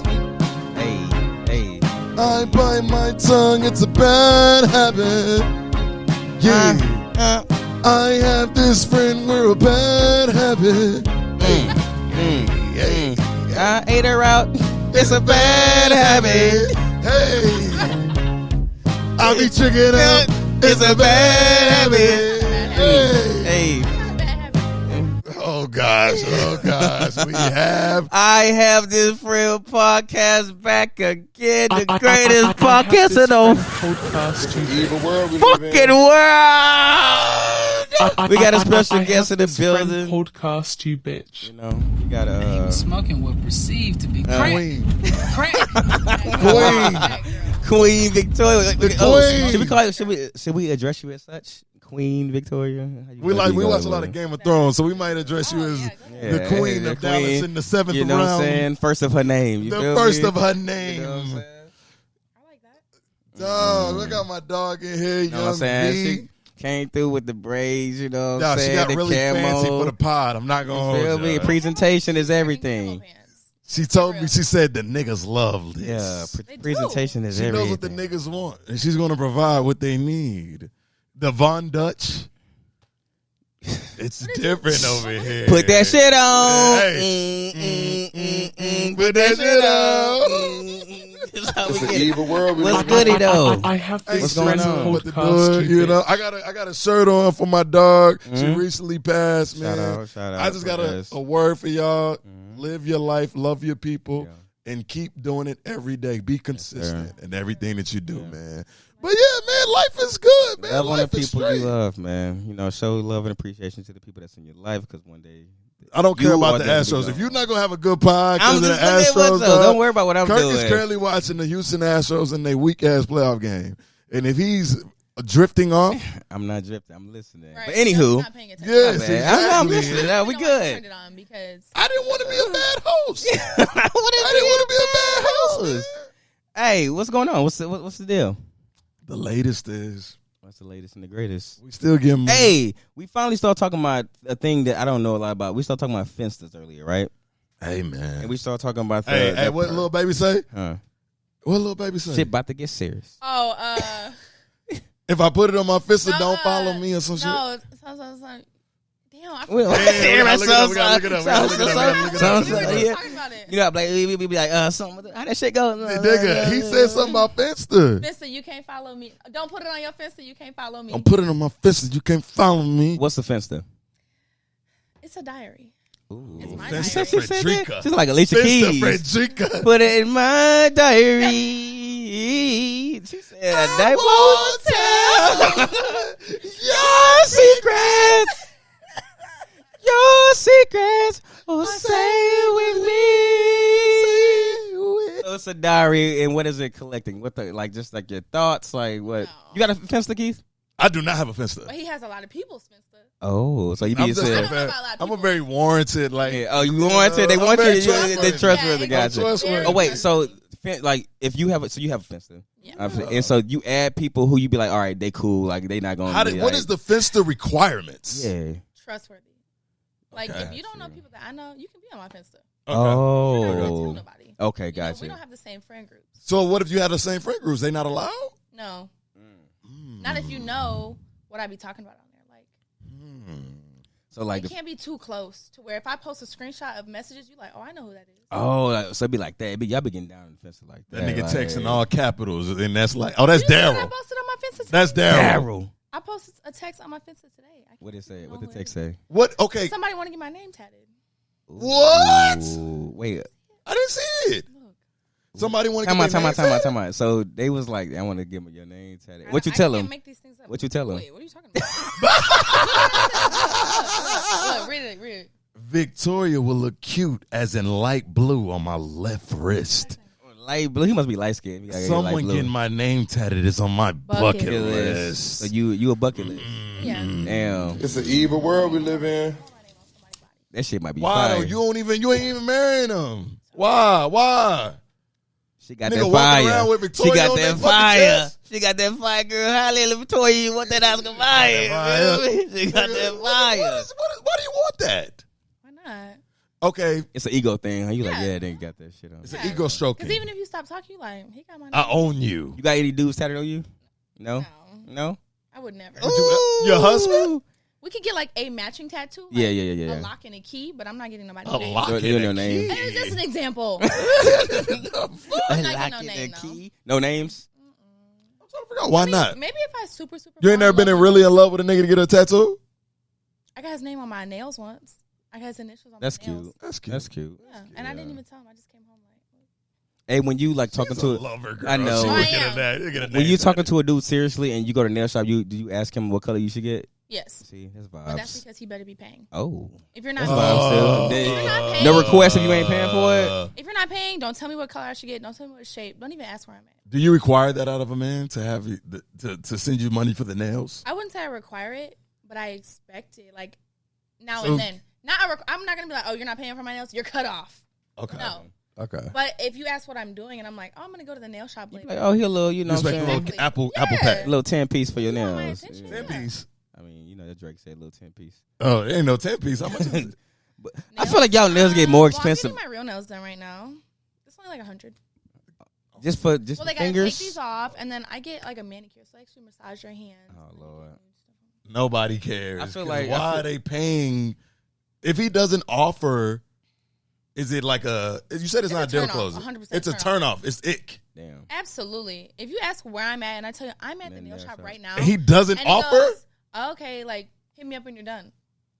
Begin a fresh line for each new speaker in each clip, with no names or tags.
Hey.
I bite my tongue, it's a bad habit. Yeah. I have this friend, we're a bad habit.
I ate her out. It's a bad habit.
Hey. I be tricking out. It's a bad habit.
Hey.
Oh gosh.
I have this real podcast back again. The greatest podcast in the fucking world. We got a special guest in the building.
Podcast, you bitch.
You know, we got
He was smoking what perceived to be
Queen.
Queen Victoria.
Queen.
Should we call it? Should we address you as such? Queen Victoria.
We watch a lot of Game of Thrones, so we might address you as the Queen of Dallas in the 7th round.
You know what I'm saying? First of her name. You
the first of her name.
You know what I'm saying?
I like that.
Dog, look at my dog in here.
You know what I'm saying? She came through with the braids. You know what I'm saying?
She got
the
really
camo.
fancy for the pod. I'm not gonna hold you.
Presentation is everything.
She told me. She said the niggas love this.
Yeah, presentation is
everything. She knows what the niggas want, and she's gonna provide what they need. The Von Dutch. It's different over here.
Put that shit on.
Put that shit on.
That's how we
It's
get
an evil world.
What's goody though?
I have this
What's going on?
podcast,
You know, I got a shirt on for my dog. She recently passed, man.
Shout out.
I just got a word for y'all. Live your life, love your people, and keep doing it every day. Be consistent in everything that you do, man. But yeah, man, life is good, man.
Love on the
Life is
people
straight.
you love, man. You know, show love and appreciation to the people that's in your life, because one day
I don't care about
are
the
there to be
Astros.
gone.
If you're not gonna have a good pod because
I'm
of the
just looking at
Astros,
what's up. Don't worry about what I'm
Kirk
doing.
is currently watching the Houston Astros in their weak ass playoff game, and if he's drifting off,
I'm not drifting. I'm listening.
Right.
But anywho,
Not paying attention.
yes,
man,
exactly.
I'm listening. No, we
You know why I
good.
turned it on because
I didn't want to be a bad host.
I
I didn't want to be a bad host. Man.
Hey, what's going on? What's the deal?
The latest is
What's the latest and the greatest?
we still get money.
Hey, we finally started talking about a thing that I don't know a lot about. We started talking about Finstas earlier, right?
Hey, man.
And we started talking about
Hey, what little baby say?
Huh?
What little baby say?
Shit about to get serious.
If I put it on my fist, don't follow me or some shit.
no, damn, I
We
forgot.
gotta
look it up.
Talking about it.
You know, like we be like, something. How that shit go?
Hey, nigga, he said something about Finsta.
Finsta, you can't follow me. Don't put it on your Finsta. You can't follow me.
I'm putting it on my fist. You can't follow me.
What's the Finsta?
It's a diary.
Ooh.
It's my
Finsta
diary.
She said
Frederica.
that? She's like Alicia
Finsta
Keys.
Frederica.
Put it in my diary. She said, I won't tell your secrets. Your secrets will stay with me. So it's a diary, and what is it collecting? What the just like your thoughts? Like what?
No.
You got a Finsta, Keith?
I do not have a Finsta.
But he has a lot of people's Finsta.
Oh, so you
I'm
be
just
said.
I don't know about a lot of
I'm a
people.
very warranted, like.
Yeah, oh, you want to? They
I'm
want
very
you. They trustworthy.
Yeah,
Gotcha.
trustworthy.
Oh wait, so like if you have it, so you have a Finsta,
Yeah.
and so you add people who you be like, all right, they cool, like they not gonna.
What is the Finsta requirements?
Yeah.
Trustworthy. Like,
Okay.
if you don't know people that I know, you can be on my Finsta.
Okay.
I don't
Oh.
tell nobody.
Okay,
You know,
gotcha.
we don't have the same friend groups.
So what if you have the same friend groups? They not allowed?
No. Not if you know what I be talking about on there. Like,
So like,
it can't be too close to where if I post a screenshot of messages, you like, oh, I know who that is.
so it'd be like that. Y'all be getting down in the Finsta like that.
That nigga
like,
texting all capitals, and that's like, oh, that's
You see what I
Daryl.
posted on my Finsta today?
That's Daryl.
Daryl.
I posted a text on my Finsta today.
What it say? What the text say?
What? Okay.
Somebody want to get my name tatted.
What?
Ooh, wait.
I didn't see it.
Look.
Somebody want to
Time
get
out.
their name said?
Time out. So they was like, I want to give me your name tatted.
I
What you
can't
tell them?
make these things up.
What you tell 'em?
Wait, what are you talking about? Look, read it.
Victoria will look cute as in light blue on my left wrist.
Light blue. He must be light skinned.
Someone getting my name tatted is on my bucket list.
So you a bucket list.
Yeah.
Damn.
It's an evil world we live in.
That shit might be
Why
fire.
though? You ain't even marrying him. Why?
She got
Nigga
that
walking
fire.
around with
She
Victoria
got
on
that
their fucking
fire.
chest.
She got that fire, girl. Hallelujah, Victoria. You want that Oscar fire?
Fire.
She got that fire.
Why do you want that?
Why not?
Okay,
It's an ego thing. You like,
Yeah.
yeah, they got that shit on.
it's an ego stroking.
Because even if you stop talking, you like, he got my
I
name.
own you.
You got any dudes tatted on you? No?
No,
No?
I would never.
Your husband?
We could get like a matching tattoo. Like
Yeah.
A lock and a key, but I'm not getting nobody's
A
name.
lock
You
and
know
a
name.
key.
It's just an example.
A
I'm not
lock
getting no
and
name,
a
though.
key? No names?
I'm trying to figure out why not.
Maybe if I super.
You ain't never been really in love with a nigga to get a tattoo?
I got his name on my nails once. I got his initials on
That's
my nails.
cute.
That's cute.
That's cute.
Yeah, and I didn't even tell him. I just came home like.
Hey, when you like talking to I know.
She
I
looking
am.
at that. Look at
when
that.
you talking to a dude seriously and you go to the nail shop, do you ask him what color you should get?
Yes,
See, that's
but that's
vibes.
because he better be paying.
Oh,
If you're not
that's
paying,
vibes
if
too.
you're not paying,
No request if you ain't paying for it.
if you're not paying, don't tell me what color I should get. Don't tell me what shape. Don't even ask where I'm at.
Do you require that out of a man to have you, to send you money for the nails?
I wouldn't say I require it, but I expect it. Like now
So-
and then. I'm not gonna be like, oh, you're not paying for my nails. You're cut off.
Okay.
No.
Okay.
But if you ask what I'm doing and I'm like, oh, I'm gonna go to the nail shop later.
Like, oh, he a little, you know
Just
what
make
I'm
a
saying?
little
Exactly.
apple
Yeah.
pack.
A little 10 piece for your
You want my
nails.
attention?
Yeah.
10 piece.
I mean, you know that Drake said a little 10 piece.
Oh, it ain't no 10 piece. How much is it?
But I feel like y'all nails get more expensive
Well, I'm getting my real nails done right now. It's only like $100.
just for
Well, they gotta
fingers.
take these off, and then I get like a manicure, so I actually massage your hands.
Oh Lord.
Nobody cares.
I feel
'Cause
like-
why
I feel-
are they paying? If he doesn't offer, is it like a? You said it's not a deal
turn-off,
closer.
100%
It's a
turn-off.
turn off. It's ick.
Damn.
Absolutely. If you ask where I'm at, and I tell you I'm at the
Then
nail
nail
shop
shop.
right now,
He doesn't
and he
offer.
goes, oh, okay, like hit me up when you're done.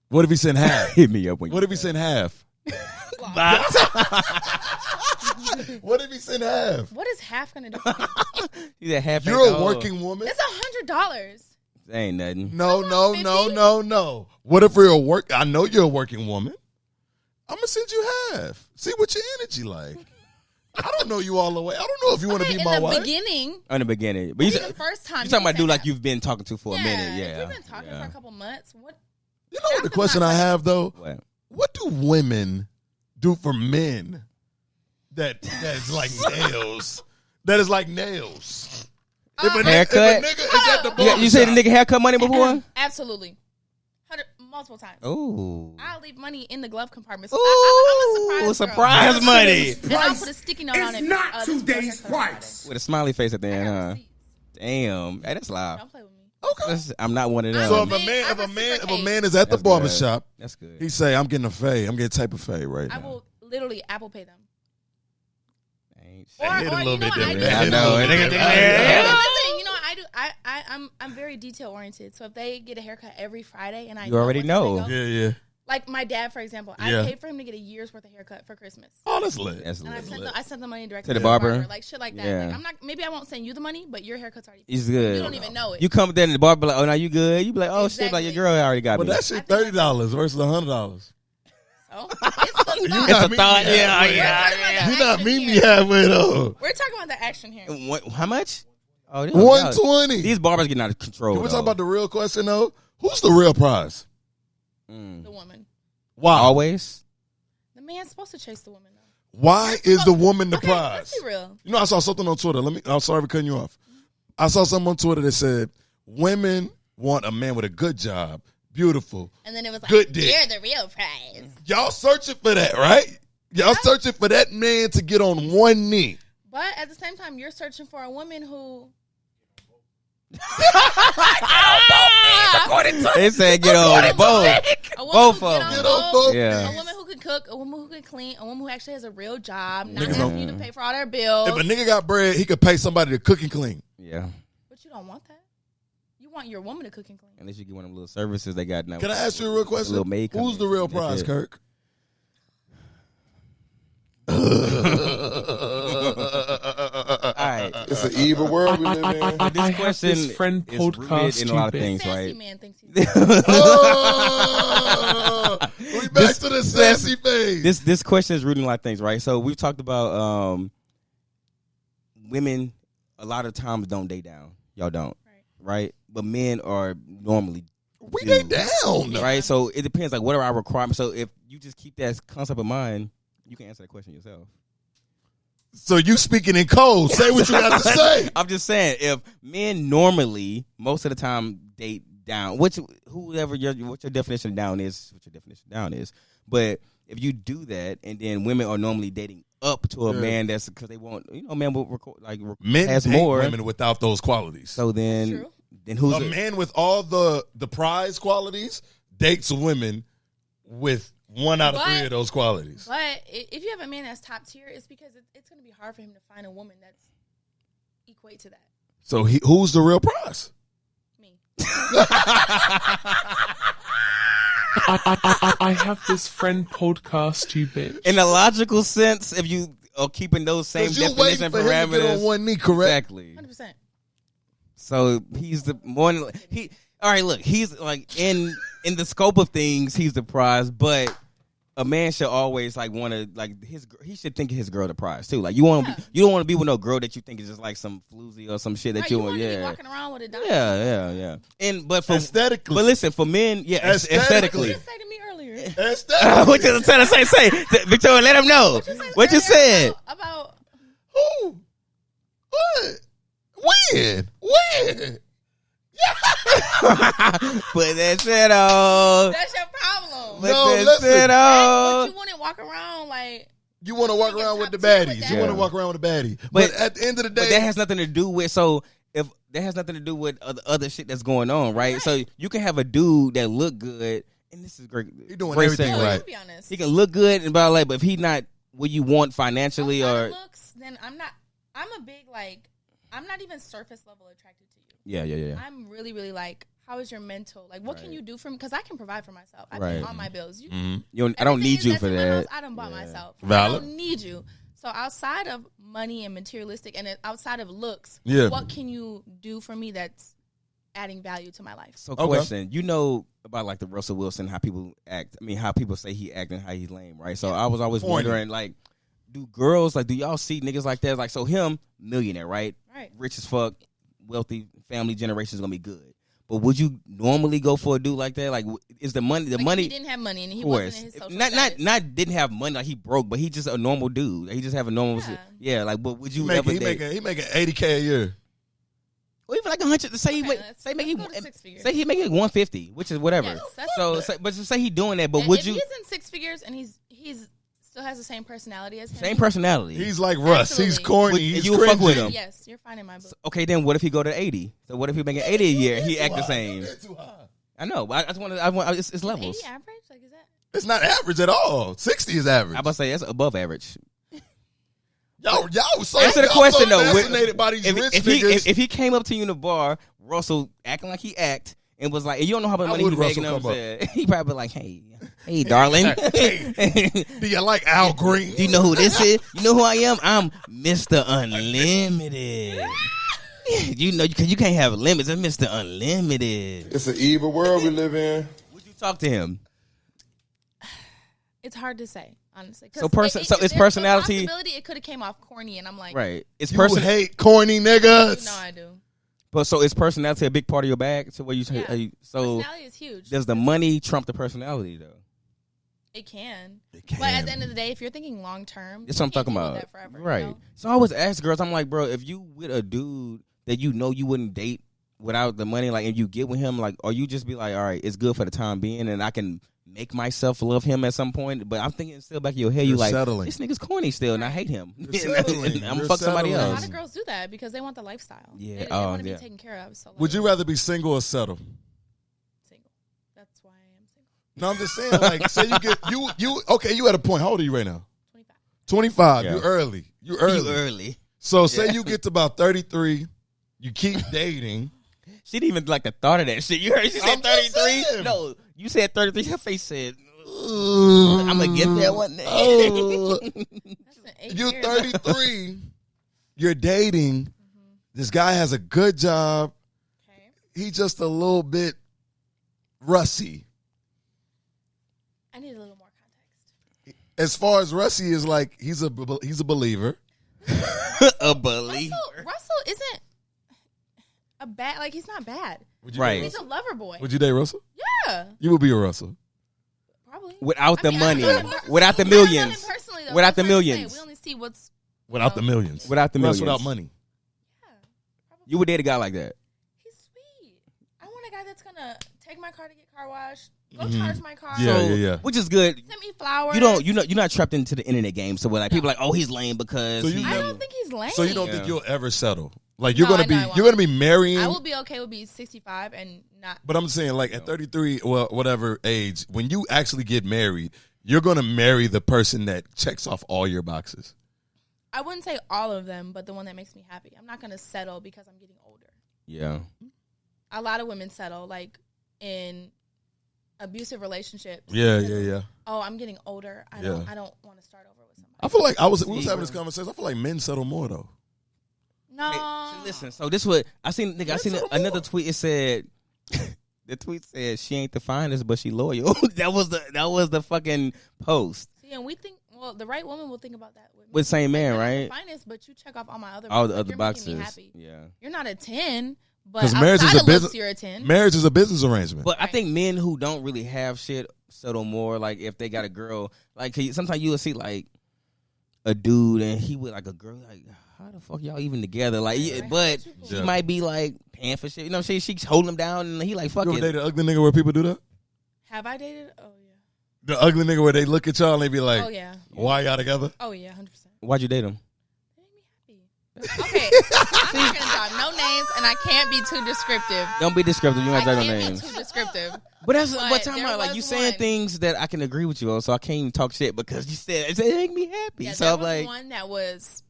What if he sent half?
Hit me up when
What if he sent half? What if he sent half?
What is half gonna do?
He's a half.
You're a working woman.
It's $100.
Ain't nothing.
No, no,
50?
no, no, no. What if you're a work? I know you're a working woman. I'm gonna send you half. See what your energy like. I don't know you all the way. I don't know if you want to be
in
my
the
wife.
beginning,
In the beginning, but you
maybe the first time.
you talking about
say
dude like
that.
you've been talking to for a minute. Yeah.
If we've been talking for a couple months. What?
You know what the question I have though?
What?
What do women do for men that's like nails? That is like nails. If a
Haircut?
nigga is at the
You said the
barbershop-
nigga haircut money before?
Absolutely. Multiple times.
Ooh.
I'll leave money in the glove compartment. So
Ooh,
I'm a surprise
surprise
girl.
money.
And I'll put a sticky note on it.
not
this is your
today's
haircut on
price.
With a smiley face at the
Friday. I
end,
got
huh?
receipts.
Damn. Hey, that's loud.
Don't play with me.
Okay.
I'm not one of them.
So
Big- I
if a
reciprocate.
man is at the
That's
barbershop,
That's good.
he say, "I'm getting a fade. I'm getting type of fade right
I
now."
will literally Apple Pay them.
Ain't
Or,
Hit a
or
little
you know
bit
what I
different.
do?
I know.
You know what I do?
Yeah.
Listen, you know what I do? I'm very detail oriented. So if they get a haircut every Friday, and I
You already
what time they
know.
go-
Yeah, yeah.
Like my dad, for example,
Yeah.
I paid for him to get a year's worth of haircut for Christmas.
Oh, that's lit.
That's
And
lit.
I sent the money directly
To the barber?
like shit like that.
Yeah.
Like, I'm not. Maybe I won't send you the money, but your haircut's already.
He's
paid.
good.
You don't even know it.
You come there in the bar, be like, "Oh, now you good?" You be like, "Oh shit, like your
Exactly.
girl already got
But
me."
that shit $30 versus $100.
So, it's the
You
thought.
not meet
thought,
me
yeah,
halfway.
yeah.
You not meet me halfway though.
We're talking about the action here.
How much? Oh, this-
120.
These barbers getting out of control.
Can we
though.
talk about the real question though? Who's the real prize?
The woman.
Why?
Always.
The man's supposed to chase the woman though.
Why is the woman the
Okay,
prize?
let's be real.
You know, I saw something on Twitter. I'm sorry for cutting you off. I saw something on Twitter that said women want a man with a good job, beautiful.
And then it was like,
Good dick.
you're the real prize.
Y'all searching for that, right? Y'all searching for that man to get on one knee.
But at the same time, you're searching for a woman who.
They said get on both.
A woman
Both
who
of
get
them.
on
Get on
both.
both
Yeah.
A woman who can cook, a woman who can clean, a woman who actually has a real job, not
Niggas
asking
don't-
you to pay for all their bills.
If a nigga got bread, he could pay somebody to cook and clean.
Yeah.
But you don't want that. You want your woman to cook and clean.
Unless you get one of them little services they got now.
Can I ask you a real question?
Little maid come
Who's
in.
the real
That's
prize,
it.
Kirk?
All right.
It's an evil world we live in.
This
I have
question
this friend
is
podcast,
rooted in a lot of
stupid.
things,
Sassy
right?
man thinks he's.
Oh, we back to the sassy phase.
This question is rooted in a lot of things, right? So we've talked about women a lot of times don't date down. Y'all don't, right? But men are normally
We
do,
ain't down.
right? So it depends, like, what are our requirements? So if you just keep that concept in mind, you can answer that question yourself.
So you speaking in code. Say what you got to say.
I'm just saying, if men normally, most of the time, date down, what your definition of down is, what your definition of down is. But if you do that, and then women are normally dating up to a man that's because they want, a man will record,
men
has
date
more
women without those qualities.
So then who's
a man with all the prize qualities dates women with 1 out of 3 of those qualities.
But if you have a man that's top tier, it's because it's going to be hard for him to find a woman that's equate to that.
So who's the real prize?
Me.
I have this friend podcast, you bitch.
In a logical sense, if you are keeping those same definition
for
parameters,
him to get on one knee, correct?
Exactly.
100%.
So he's the more he. All right, look, he's like in the scope of things, he's the prize, but a man should always want to he should think of his girl the prize too. Like you don't want to be with no girl that you think is just like some floozy or some shit that you want.
To be walking around with a dime.
Yeah. And but for
aesthetically,
but listen, for men, aesthetically.
What you say to me earlier?
What you trying to say? Victoria, let him know what you said
about
who? What? When?
Put that shit on.
That's your problem.
Put that shit on.
But you wouldn't walk around like.
You want to walk around with the baddies. You want to walk around with the baddie. But at the end of the day,
but that has nothing to do with if that has nothing to do with other shit that's going on, right? So you can have a dude that look good, and this is great.
He's doing everything right.
Be honest.
He can look good and blah, but if he not what you want financially or
looks, then I'm not. I'm a big I'm not even surface level attracted to you.
Yeah.
I'm really, really how is your mental? What can you do for me? Because I can provide for myself. I
right.
pay all my bills.
I don't need you for that.
I done bought myself.
Valid.
I don't need you. So outside of money and materialistic and outside of looks, what can you do for me that's adding value to my life?
So question, you know about the Russell Wilson, how people act. I mean, how people say he act and how he's lame, right? So I was always wondering, do girls, do y'all see niggas like that? So him, millionaire, right?
Right.
Rich as fuck, wealthy, family generation's gonna be good. But would you normally go for a dude like that? Is the money money?
He didn't have money and he wasn't in his social status.
Not didn't have money, he broke, but he just a normal dude. He just have a normal but would you ever date?
He making $80K a year.
Or even 100 to say he make say he making 150, which is whatever.
Yes,
but just say he doing that, but
and
would
if
you
he's in 6 figures and he's still has the same personality as him.
Same personality.
He's like Russ.
Absolutely.
He's corny. He's
you would fuck with him.
Yes, you're fine in my book.
Okay, then what if he go to 80? So what if he making 80 a year? He act the same.
Too high.
I know, but I just want to. It's levels.
80 average? Is that?
It's not average at all. 60 is average.
I'm about to say that's above average.
Y'all so
answer the question though.
Fascinated by these rich niggas.
If he came up to you in the bar, Russell acting like he act and was like, and you don't know how much money he's making, he probably be like, hey, darling.
Do you like Al Green?
Do you know who this is? You know who I am? I'm Mr. Unlimited. You know, because you can't have limits. I'm Mr. Unlimited.
It's an evil world we live in.
Would you talk to him?
It's hard to say, honestly.
So it's personality.
Possibility it could have came off corny, and I'm like,
right. It's
you hate corny niggas.
No, I do.
But so is personality a big part of your bag? So what you say? So
personality is huge.
Does the money trump the personality though?
It can. But at the end of the day, if you're thinking long term,
that's what I'm talking about.
That forever,
right.
You know?
So I always ask girls, I'm like, bro, if you with a dude that you know you wouldn't date without the money, and you get with him, or you just be like, all right, it's good for the time being, and I can make myself love him at some point. But I'm thinking still back in your head, you're like,
settling.
This nigga's corny still, and I hate him. I'm
You're
fuck somebody
settling.
A
else.
lot of girls do that because they want the lifestyle.
Yeah.
They want to be taken care of. So
would you rather be single or settle?
Single. That's why I am single.
No, I'm just saying, say you get you okay, you at a point. How old are you right now?
25.
Yeah. You early. So say you get to about 33, you keep dating.
She didn't even like the thought of that shit. You heard she said 33? No, you said 33. Her face said, I'm going to get there one day.
You're 33. You're dating. Mm-hmm. This guy has a good job.
Okay.
He's just a little bit Russy.
I need a little more context.
As far as Russy is he's a believer.
A believer.
Russell isn't a bad, he's not bad.
Right.
He's a lover boy.
Would you date Russell?
Yeah.
You would be a Russell.
Probably.
Without the money. Without the millions.
Though.
Without the millions.
We only see what's...
Without the millions.
Without the millions.
Without money.
Yeah. Probably.
You would date a guy like that?
He's sweet. I want a guy that's going to take my car to get car washed. Go charge my car.
Yeah.
Which is good.
Send me flowers.
You're not trapped into the internet game. So like people are like, oh, he's lame because
I don't think he's lame.
So you don't think you'll ever settle? Like you're gonna be marrying.
I will be okay with being 65 and not.
But I'm saying like at 33, well, whatever age, when you actually get married, you're gonna marry the person that checks off all your boxes.
I wouldn't say all of them, but the one that makes me happy. I'm not gonna settle because I'm getting older.
Yeah.
A lot of women settle like in abusive relationships.
Yeah.
Oh, I'm getting older. I don't want to start over with somebody.
I feel like we was having this conversation. I feel like men settle more though.
No.
Hey, listen, so this what I seen. I seen another tweet. It said, the tweet said she ain't the finest, but she loyal. that was the fucking post.
See, and we think, well, the right woman will think about that
with same man,
like,
right?
The finest, but you check off all my other
all the
like,
other
you're
boxes.
Making me happy.
Yeah,
you're not a 10, but
because marriage is a business.
You're a 10.
Marriage is a business arrangement.
But I think men who don't really have shit settle more. Like if they got a girl, like sometimes you will see like a dude and he with like a girl, like how the fuck y'all even together? Like, but she might be like paying for shit. You know, she's holding him down and he like fuck
you
it.
ever dated an ugly nigga where people do that?
Have I dated? Oh yeah.
The ugly nigga where they look at y'all and they be like,
oh yeah,
why y'all together?
Oh yeah, 100%.
Why'd you date him?
Okay, I'm not gonna drop no names, and I can't be too descriptive.
Don't be descriptive. You don't drop no
I
names.
can't be too descriptive.
But time out, like you saying things that I can agree with you on, so I can't even talk shit because you said it make me happy.
Yeah,
so I'm like,
one that was,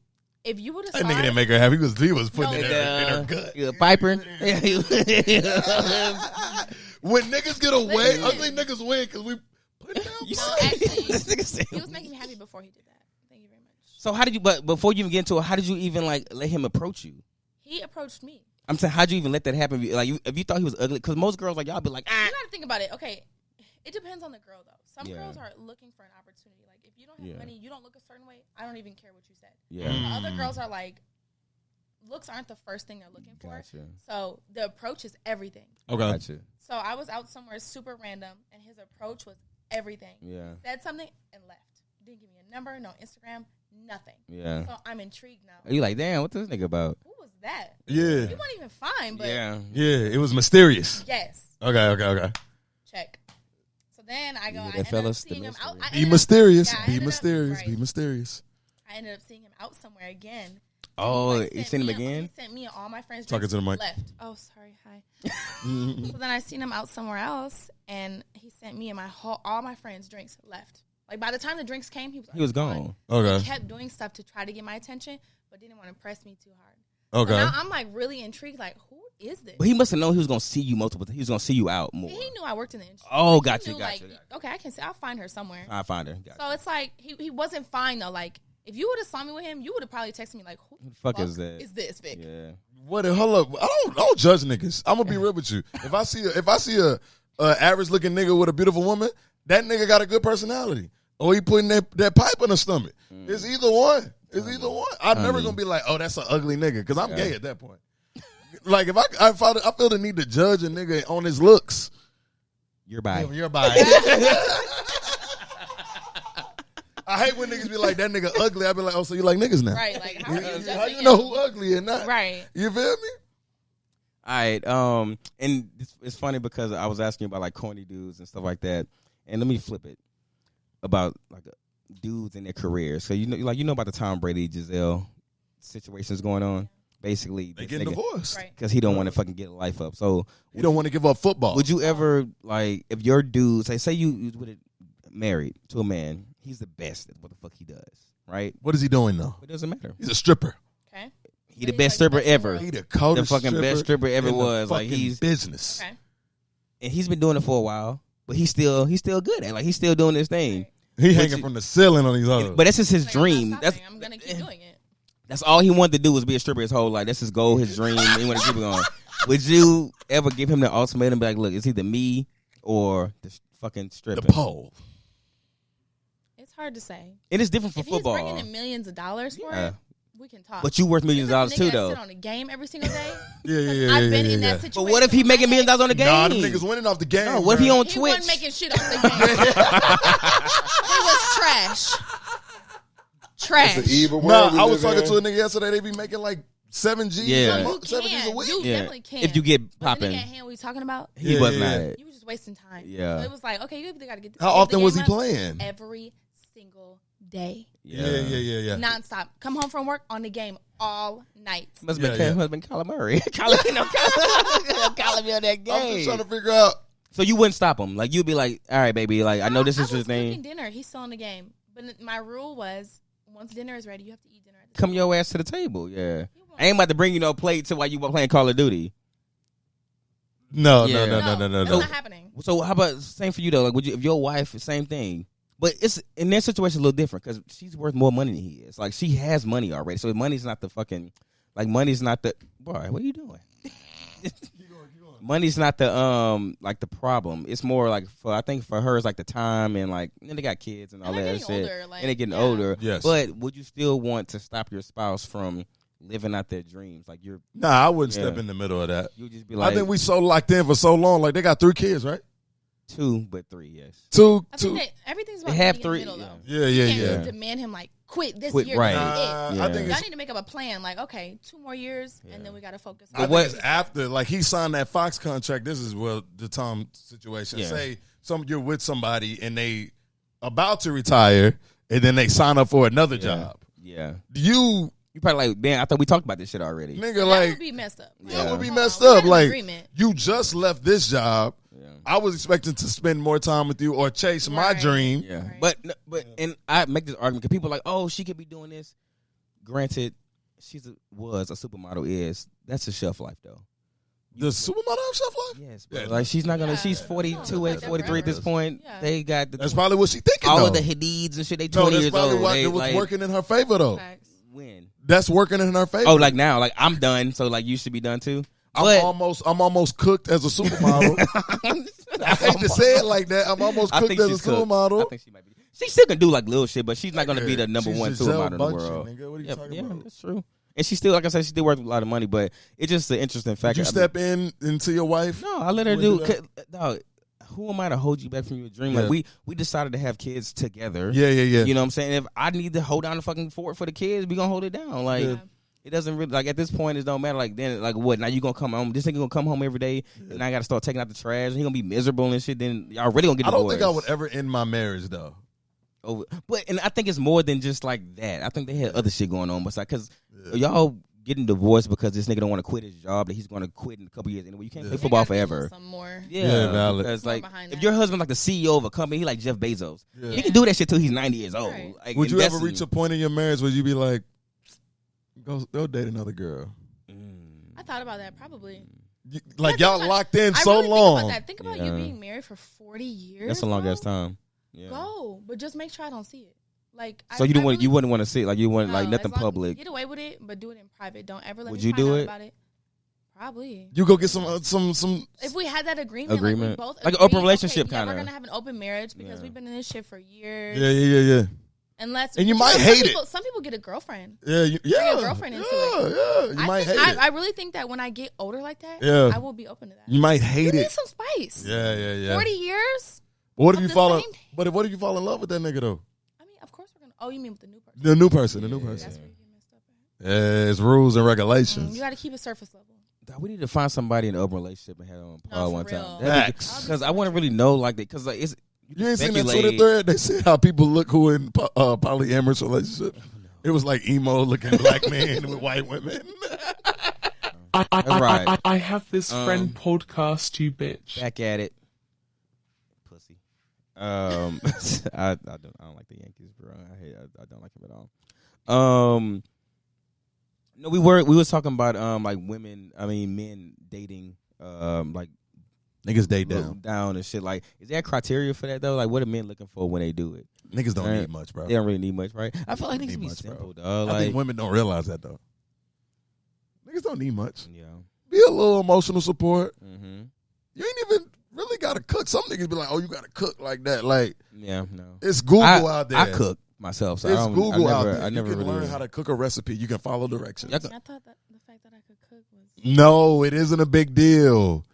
if you would have,
that nigga didn't make her happy. He was putting it in her gut.
You a piper?
When niggas get away, ugly niggas win because we put down.
Actually, he was making me happy before he did that. Thank you very much.
So how did you? But before you even get into it, how did you even like let him approach you?
He approached me.
I'm saying, how'd you even let that happen? Like, if you thought he was ugly, because most girls like y'all be like,
You gotta think about it. Okay, it depends on the girl though. Some girls are looking for an opportunity. Like if you don't have money, you don't look a certain way. I don't even care what you said.
Yeah.
Other girls are like, looks aren't the first thing they're looking for.
Gotcha.
So the approach is everything.
Okay.
Gotcha.
So I was out somewhere super random, and his approach was everything.
Yeah.
Said something and left. Didn't give me a number, no Instagram, nothing.
Yeah.
So I'm intrigued now.
You like, damn, what's this nigga about?
Who was that?
Yeah.
You weren't even fine, but
yeah, it was mysterious.
yes.
Okay.
Check. So then I go.
Yeah,
I ended up
fellas,
seeing him out.
Be mysterious.
Yeah,
Be mysterious. Be mysterious.
I ended up seeing him out somewhere again.
Oh,
Like,
you seen him again?
He sent me and all my friends.
Talking to the mic.
Left. Oh, sorry. Hi. So then I seen him out somewhere else, and he sent me and all my friends drinks. Left. Like by the time the drinks came, he was
gone.
Okay.
He kept doing stuff to try to get my attention, but didn't want to press me too hard.
Okay.
So now I'm like really intrigued. Like, who is this?
But he must have known he was gonna see you multiple. He was gonna see you out more.
He knew I worked in the industry.
Oh,
Like,
gotcha,
he knew,
gotcha.
Okay, I can say I'll find her somewhere.
I find her. Gotcha.
So it's like he wasn't fine though. Like if you would have saw me with him, you would have probably texted me like, "Who the
fuck is that?
Is this Vic?"
Yeah.
What? Hold up. I don't judge niggas. I'm gonna be real with you. If I see a average looking nigga with a beautiful woman, that nigga got a good personality. Or he putting that pipe in the stomach. It's either one. I'm never gonna be like, oh, that's an ugly nigga, because I'm gay at that point. Like if I feel the need to judge a nigga on his looks.
You're bi.
I hate when niggas be like, that nigga ugly. I be like, oh, so you like niggas now?
Right. Like
how you know who ugly and not?
Right.
You feel me?
All right. And it's funny because I was asking you about like corny dudes and stuff like that, and let me flip it about like dudes in their careers. So you know about the Tom Brady Giselle situations going on. Basically,
they getting divorced
because he don't want to fucking get a life up. So
he don't want to give up football.
Would you ever like if your dude say you would have married to a man? He's the best at what the fuck he does, right?
What is he doing though?
It doesn't matter.
He's a stripper.
Okay.
He the best stripper ever.
He the coldest
fucking best stripper ever was. Like he's
business.
Okay.
And he's been doing it for a while, but he's still good at it. Like he's still doing this thing.
He hanging from the ceiling on these others.
But that's just his dream.
I'm gonna keep doing it.
That's all he wanted to do was be a stripper his whole life. That's his goal, his dream. He want to keep it going. Would you ever give him the ultimatum and be like, look, it's either me or the fucking stripper?
The pole.
It's hard to say.
It is different for football.
If he's bringing in millions of dollars for it, we can talk.
But you worth millions of dollars too, though.
Sit on a game every single day.
Yeah.
I've been in that situation.
But what if he making millions of dollars on the game?
Nah, them niggas winning off the game.
No, what if he on Twitch?
He wasn't making shit off the game. He was trash.
It's an evil world
Nah,
we
I was
live
talking
in.
to a nigga yesterday. They be making like 7 G's
Yeah.
a month, 7 G's a week.
You definitely can.
If you get
But the
popping,
nigga at hand, what you talking about?
he was not.
You were just wasting time.
Yeah.
So it was like, okay, you either got to get.
How often was he playing?
Every single day.
Yeah.
Nonstop. Come home from work on the game all night.
Must have been Kyler Murray. Kyler me on that game.
I'm just trying to figure out.
So you wouldn't stop him. Like, you'd be like, all right, baby. Like, I know this is your thing.
Cooking dinner. He's still in the game. But my rule was, once dinner is ready, you have to eat dinner.
Come your ass to the table. Yeah. I ain't about to bring you no plate to while you were playing Call of Duty.
No.
That's not happening.
So how about same for you though? Like, would you, if your wife, same thing, but it's in their situation a little different because she's worth more money than he is. Like, she has money already, so money's not the fucking money's not the boy. What are you doing? Money's not the like the problem. It's more like I think for her it's like the time and like they got kids and all that shit,
older, like,
and they're getting older.
Yes,
but would you still want to stop your spouse from living out their dreams? Like you're
Nah, I wouldn't step in the middle of that.
You just be like,
I think we so locked in for so long. Like they got 3 kids, right?
2, but 3, yes.
2.
I think that everything's about
They have
being
3.
in the middle, though.
Yeah.
You can't really demand him like quit this year.
Right.
This is it.
I think
Y'all need to make up a plan. Like, okay, 2 more years, and then we got to focus.
I think it's after, like he signed that Fox contract. This is the Tom situation.
Yeah.
Say you're with somebody and they about to retire, and then they sign up for another job.
Yeah.
You
probably like, man, I thought we talked about this shit already.
nigga,
that
like
would be messed up.
that would be
Hold
messed
on, we
up.
got an
Like
agreement.
you just left this job. I was expecting to spend more time with you or chase my dream.
Yeah,
Right.
but and I make this argument because people are like, oh, she could be doing this. Granted, was a supermodel. That's a shelf life though.
The supermodel have shelf life?
Yes, but like she's not gonna. She's 42 at 43 at this point.
Yeah.
They got
That's probably what she thinking.
all
though.
of the Hadid's and shit. They
No,
20
that's
years
probably
old.
why
They,
it was
like,
working in her favor though.
Facts.
when?
That's working in her favor.
Oh, like now, like I'm done. So like you should be done too.
I'm almost cooked as a supermodel. I hate to say it like that. I'm almost
I
cooked
think
as a
she's cooked.
supermodel.
I think she might be. She still can do like little shit, but she's not gonna be the number
She's
1
Giselle
supermodel in the
Bundchen,
world.
nigga. What are you talking about?
That's true. And she still, like I said, she still worth a lot of money, but it's just an interesting fact.
Did you step into your wife?
No, I let her do. Dog, who am I to hold you back from your dream?
Yeah.
Like we decided to have kids together.
Yeah.
You know what I'm saying? If I need to hold down the fucking fort for the kids, we gonna hold it down. Like it doesn't really like at this point it don't matter. Like then like what? Now you gonna come home? This nigga gonna come home every day, and I gotta start taking out the trash. And he gonna be miserable and shit. Then y'all really gonna get
I
divorced.
don't think I would ever end my marriage though.
But and I think it's more than just like that. I think they had other shit going on, but like because y'all getting divorced because this nigga don't want to quit his job that he's going to quit in a couple years anyway. You can't play football forever.
Some more.
Yeah, valid.
Because like
behind
if
that.
your husband like the CEO of a company, he like Jeff Bezos. He can do that shit till he's 90 years old.
Right.
Like,
Would you ever
investing-
reach a point in your marriage where you be like, go date another girl?
I thought about that probably.
Like y'all locked in
I
so
really
long.
Think about that. Think about you
Yeah.
being married for 40 years.
That's a long
bro.
ass time. Yeah.
Go, but just make sure I don't see it. Like,
So you wouldn't want to see it, like you wouldn't like
No,
nothing
as long-
public.
Get away with it, but do it in private. Don't ever let
Would
me
you
find
do
out
it?
about it. Probably.
You go get some.
If we had that agreement. Like, we both
Like an
agreed,
open relationship
okay, yeah,
kinda.
we're gonna have an open marriage because we've been in this shit for years.
Yeah.
Unless
And you
but
might
know,
hate it.
Some people get a girlfriend.
Yeah.
Bring your girlfriend into it.
Yeah. You might hate it.
I really think that when I get older like that,
Yeah.
I will be open to that.
You might hate
You
it.
need some spice.
Yeah.
40 years.
What if
of
you
the
fall in?
same-
But what if you fall in love with that nigga though?
I mean, of course we're gonna. Oh, you mean with the new person?
The new person.
That's where you get messed up at.
Yeah, it's rules and regulations.
You got to keep it surface level.
We need to find somebody in an open relationship and have them on
No,
pod
for
one
real.
time.
Facts.
Because I want to really know like that. Because like it's
You ain't seen that
speculate.
Twitter thread? They said how people look who in polyamorous relationships. It was like emo looking black men with white women.
I have this friend podcast, you bitch.
Back at it, pussy. I don't like the Yankees, bro. I don't like him at all. No, we was talking about like men dating like
Niggas date
down and shit. Like, is there a criteria for that though? Like, what are men looking for when they do it?
Niggas don't need much, bro.
They don't really need much, right? I feel like
Don't
niggas
need
be
much,
simple,
bro.
dog.
I
Like,
think women don't realize that though. Niggas don't need much.
yeah.
Be a little emotional support.
Mm-hmm.
You ain't even really got to cook. Some niggas be like, "Oh, you got to cook like that." Like,
Yeah, no.
it's Google out there.
I cook myself, so
It's
I don't,
Google
I never,
out there.
I never
you can
really
learn how to cook a recipe. You can follow directions.
Y'all
I thought that the fact that I could cook was.
No, it isn't a big deal.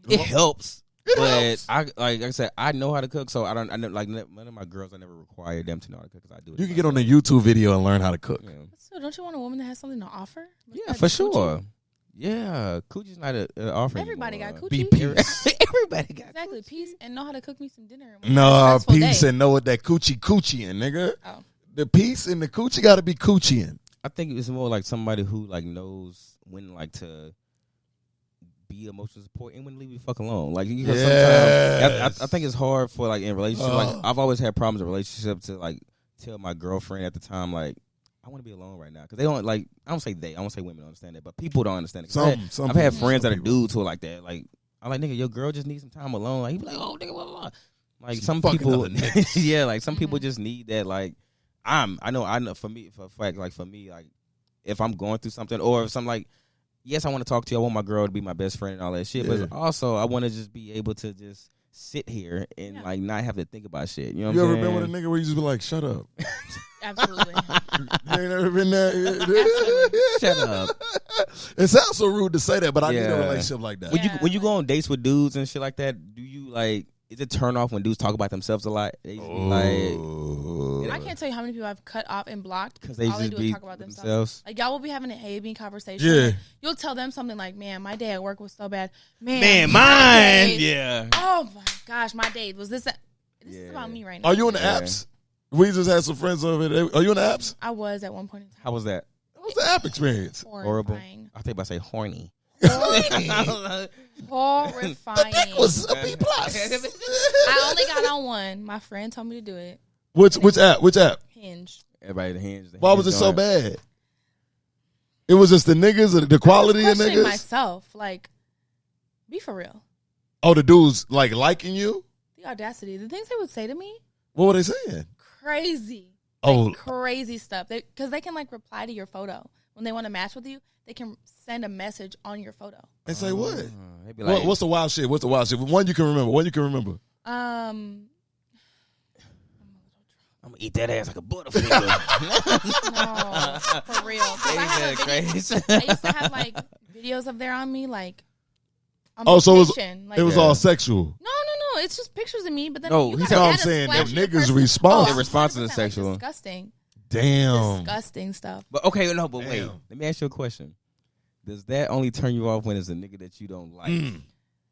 It helps. But like I said, I know how to cook, so I like none of my girls. I never required them to know how to cook because I do it.
You can get on a YouTube video and learn how to cook.
Yeah.
So don't you want a woman that has something to offer?
Yeah, for sure. Yeah, coochie's not an offer.
Everybody
anymore.
got
Be
coochie.
peace.
Exactly, peace and know how to cook me some dinner.
No, peace and know what that coochie in, nigga.
Oh.
The peace and the coochie got to be coochie in.
I think it's more like somebody who like knows when like to be emotional support and when to leave you fuck alone. Like because sometimes I think it's hard for like in relationships. Like I've always had problems in relationships to like tell my girlfriend at the time like I want to be alone right now because they don't like. I don't say women don't understand that, but people don't understand it. I've had friends that are dudes who are like that. Like I'm like nigga, your girl just needs some time alone. Like he be like, oh nigga, blah, blah. Like some people, yeah, like some people just need that. Like I know for me, for a fact, like for me, like if I'm going through something or if something like, yes, I want to talk to you. I want my girl to be my best friend and all that shit. But also I want to just be able to just sit here and like not have to think about shit. You know what I'm saying?
You ever been with a nigga where you just be like, shut up?
Absolutely.
You ain't never been there?
Shut up.
It sounds so rude to say that, but I need a relationship like that.
When you go on dates with dudes and shit like that, do you like, is it turn off when dudes talk about themselves a lot? They like,
I can't tell you how many people I've cut off and blocked
because they
all
just
they do
be
is talk about themselves. Like y'all will be having a hey-bean conversation.
Yeah.
You'll tell them something like, man, my day at work was so bad. Man,
mine. Yeah.
Oh my gosh, my day was this. This is about me right now.
Are you on the apps? We just had some friends over there. Are you on the apps?
I was at one point in time.
How was that?
What was the app experience?
Horrible. I think I say horny.
Horrifying.
That was a B+.
I only got on one. My friend told me to do it.
Which app? Which app?
Hinge.
Everybody the Hinge.
Why was it so bad? It was just the niggas, the quality of niggas.
Myself, like, be for real.
Oh, the dudes like liking you.
The audacity, the things they would say to me.
What were they saying?
Crazy.
Oh,
crazy stuff. Because they can like reply to your photo when they want to match with you. They can send a message on your photo.
And say what?
Be like,
what's the wild shit? One you can remember.
I'm
gonna eat that ass like a butterfinger.
No, for real. I used to have like videos of there on me, like.
So it was all sexual.
No. It's just pictures of me. But then
he's not I'm saying that niggas respond.
Their response is sexual.
Like, disgusting.
Damn.
Disgusting stuff.
But okay, no, but wait. Let me ask you a question. Does that only turn you off when it's a nigga that you don't like?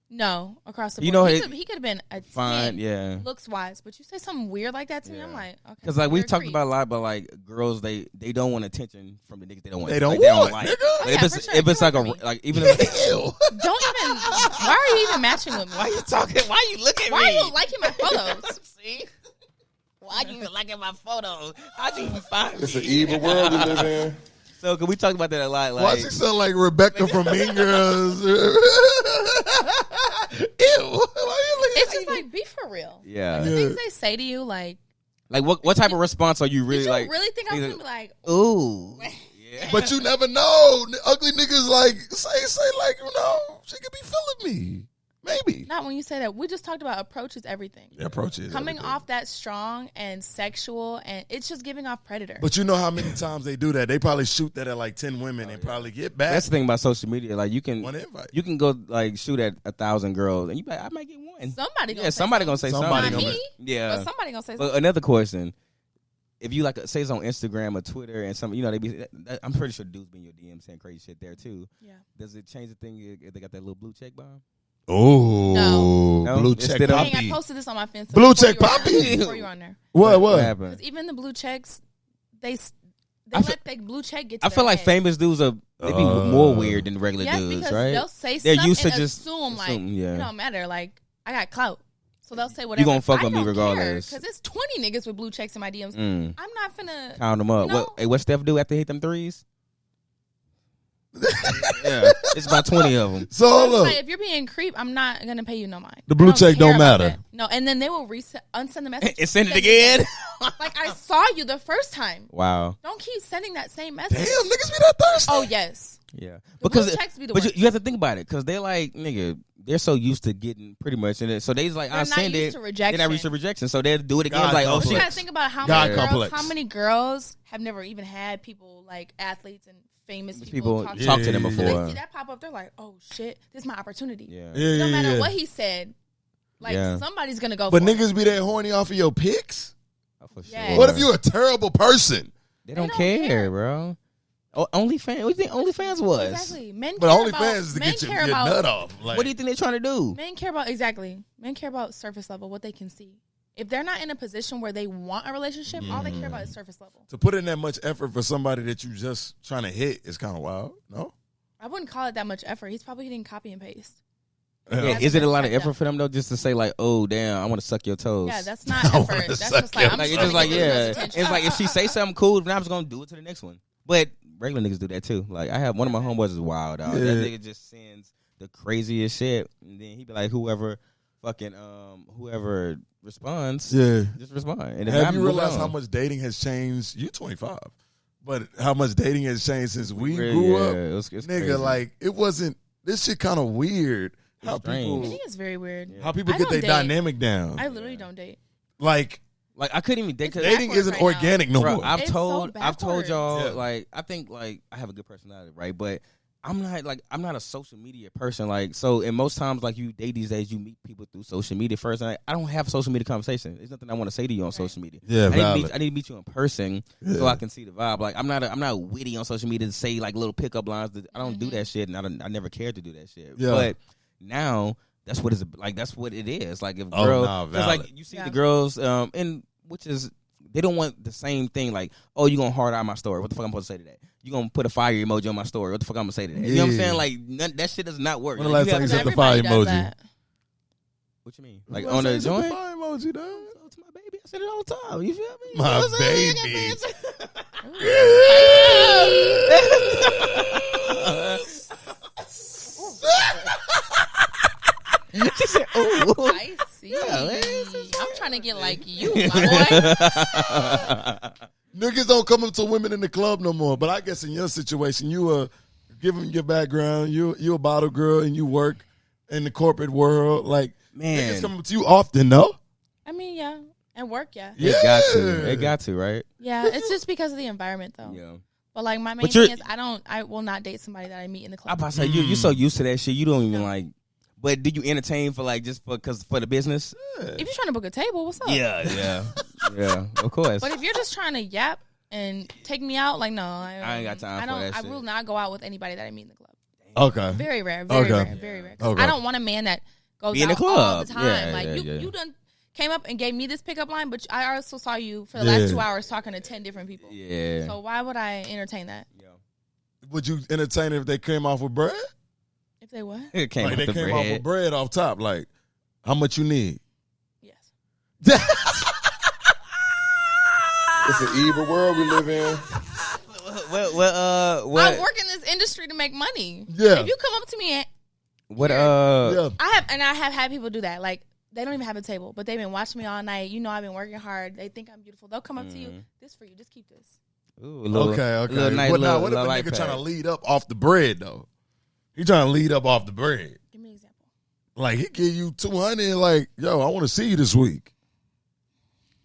No, across the board.
You know,
he could have been a 10,
yeah,
looks wise, but you say something weird like that to me, I'm like, okay.
Because like we've talked about a lot, but like girls, they don't want attention from the niggas they don't want.
They don't want.
Like.
If
it's like even if
don't even. Why are you even matching with me?
Why you talking? Why you looking at me?
Why are you liking my photos?
See. Why you liking my photos? How'd you even find me?
It's an evil world we live in.
So, can we talk about that a lot? Like,
why she sound like Rebecca from Mean Girls? Ew.
It's just like, be for real.
Yeah.
Like, the things they say to you, like
what type of response are you really
did you
like?
really think I was gonna be like,
ooh? Yeah.
But you never know. Ugly niggas like say like she could be feeling me. Maybe.
Not when you say that. We just talked about approach is everything.
Yeah, approach is
coming
everything.
off that strong and sexual, and it's just giving off predator.
But you know how many times they do that? They probably shoot that at like 10 women and probably get back.
That's the thing about social media. Like you can go like shoot at 1,000 girls, and I might get one.
Somebody gonna say
something.
Not me.
Yeah.
But somebody gonna say something.
But another question. If you like say it's on Instagram or Twitter and some, they be. I'm pretty sure dudes be in your DM saying crazy shit there too.
Yeah.
Does it change the thing if they got that little blue check bomb?
Oh,
no.
Blue check poppy.
I posted this on my Finstas.
Blue check poppy.
Before you were on there.
What
happened?
Because even the blue checks, they let the blue check get to
I feel like famous dudes they be more weird than regular dudes,
because
right?
they'll say
they're
stuff
used to
and
just
assume like,
yeah.
it don't matter. Like, I got clout. So they'll say whatever.
You gonna fuck with me regardless.
Because it's 20 niggas with blue checks in my DMs. I'm not finna
count them up. What Steph do after he hit them threes? Yeah, it's about 20 of them.
So
like, if you're being creep, I'm not gonna pay you no mind.
The blue check don't matter.
That. No, and then they will unsend the message
and send it again.
Like I saw you the first time.
Wow.
Don't keep sending that same message.
Damn, niggas be that thirsty.
Oh yes.
Yeah,
because
you have to think about it because they're like nigga. They're so used to getting pretty much in it, so they's like I send it. They're not used to rejection, so they'll do it again. Like oh shit.
You gotta think about how many girls have never even had people like athletes and famous people talk
to them before.
So they see that pop up, they're like, oh shit, this is my opportunity.
Yeah.
No matter what he said, Like somebody's gonna go.
But
for
niggas
it.
be that horny off of your pics.
Oh, for
Yeah.
sure.
What if you're a terrible person?
They don't care, bro. Oh, OnlyFans. What do you think OnlyFans was?
Exactly. Men.
But
care
OnlyFans
about,
is to
men
get your
care about,
nut off. Like,
What do you think they're trying to do?
Men care about Men care about surface level, what they can see. If they're not in a position where they want a relationship, all they care about is surface level.
to put in that much effort for somebody that you just trying to hit is kind of wild. No.
I wouldn't call it that much effort. He's probably hitting copy and paste.
Yeah, is it a lot of effort for them though, just to say like, "Oh damn, I want to suck your toes"?
Yeah, that's not effort. That's just like I'm
like,
just
it's just like
trying to get this attention.
It's like if she say something cool, then I'm just gonna do it to the next one. But regular niggas do that too. Like I have one of my homeboys is wild out. That nigga just sends the craziest shit, and then he be like, whoever responds, just respond. And
have you realized how much dating has changed? You're 25, but how much dating has changed since we grew up?
It's
nigga,
crazy.
like it wasn't. This shit kind of weird. How
I
people,
think it's very weird.
how people get their dynamic down.
I literally don't date.
Like
I couldn't even date.
dating isn't
right
organic no
Bro,
more.
I've
It's
told
so
y'all like I think like I have a good personality, right? But I'm not a social media person. Like so, and most times like you date these days, you meet people through social media first. And I don't have social media conversation. There's nothing I want to say to you on social media.
Yeah,
I need to meet you in person so I can see the vibe. Like I'm not witty on social media to say like little pickup lines. I don't do that shit, and I never cared to do that shit.
Yeah.
But now that's what it's like. That's what it is. Like if girls, it's like you see the girls, and which is. They don't want the same thing. Like, oh, you gonna hard eye my story? What the fuck I'm supposed to say to that? You gonna put a fire emoji on my story? What the fuck I'm gonna say to that? You know what I'm saying? Like, that shit does not work.
When the last time you said the fire emoji?
What you mean? Like on the joint?
The fire emoji, dog.
It's my baby. I said it all the time. You feel me?
My
You know baby. She said, "Oh,
I see. I'm trying to get like you, my boy.
Niggas don't come up to women in the club no more. But I guess in your situation, you given your background, you a bottle girl and you work in the corporate world. Like niggas come up to you often, no?
I mean, yeah, and work, yeah.
It got to, right?
Yeah, it's just because of the environment, though.
Yeah.
But like my main thing is, I will not date somebody that I meet in the club.
I'm about to say you're so used to that shit, you don't even like. But do you entertain for like just for the business?
If you're trying to book a table, what's up?
Yeah, of course.
But if you're just trying to yap and take me out, like no, I
ain't got time for that
I
shit.
will not go out with anybody that I meet in the club.
Okay.
Very rare, very rare. 'Cause I don't want a man that goes
Be in
out
the club.
all the time.
Yeah,
like
yeah.
you done came up and gave me this pickup line, but I also saw you for the last 2 hours talking to 10 different people.
Yeah.
So why would I entertain that?
Would you entertain it if they came off with bread?
If they what?
It came
Like
with
they
the
came
bread.
off with bread off top. Like, how much you need?
Yes.
It's an evil world we live in.
What?
I work in this industry to make money.
Yeah.
If you come up to me and
What?
Yeah.
I have had people do that. Like they don't even have a table, but they've been watching me all night. You know, I've been working hard. They think I'm beautiful. They'll come up to you. This for you. Just keep this.
Ooh, okay.
What if a nigga trying to lead up off the bread though? He trying to lead up off the bread.
Give me an example.
Like he give you 200. Like, yo, I want to see you this week.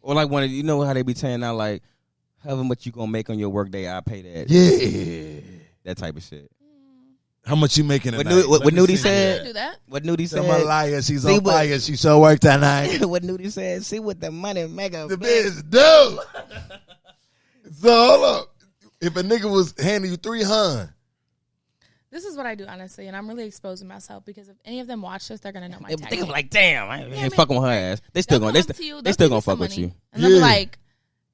Or like when you know how they be saying now, like, however much you gonna make on your work day, I pay that.
Yeah.
That type of shit.
How much you making
What
tonight?
What Nudie
I
said?
do that.
What Nudie
Tell
said?
my liar, she's
See
on
what-
fire. She so work tonight.
What Nudie said? See what the money make a
The
bitch.
bitch do. So hold up. If a nigga was handing you 300,
This is what I do, honestly, and I'm really exposing myself because if any of them watch this, they're gonna know my
They
tag.
think
name.
like, damn, I ain't
man.
fucking with her ass. They still
They'll
gonna,
come up to you,
they
they'll
still
give
gonna
you some
fuck with
money,
you.
and they'll be
Yeah.
like,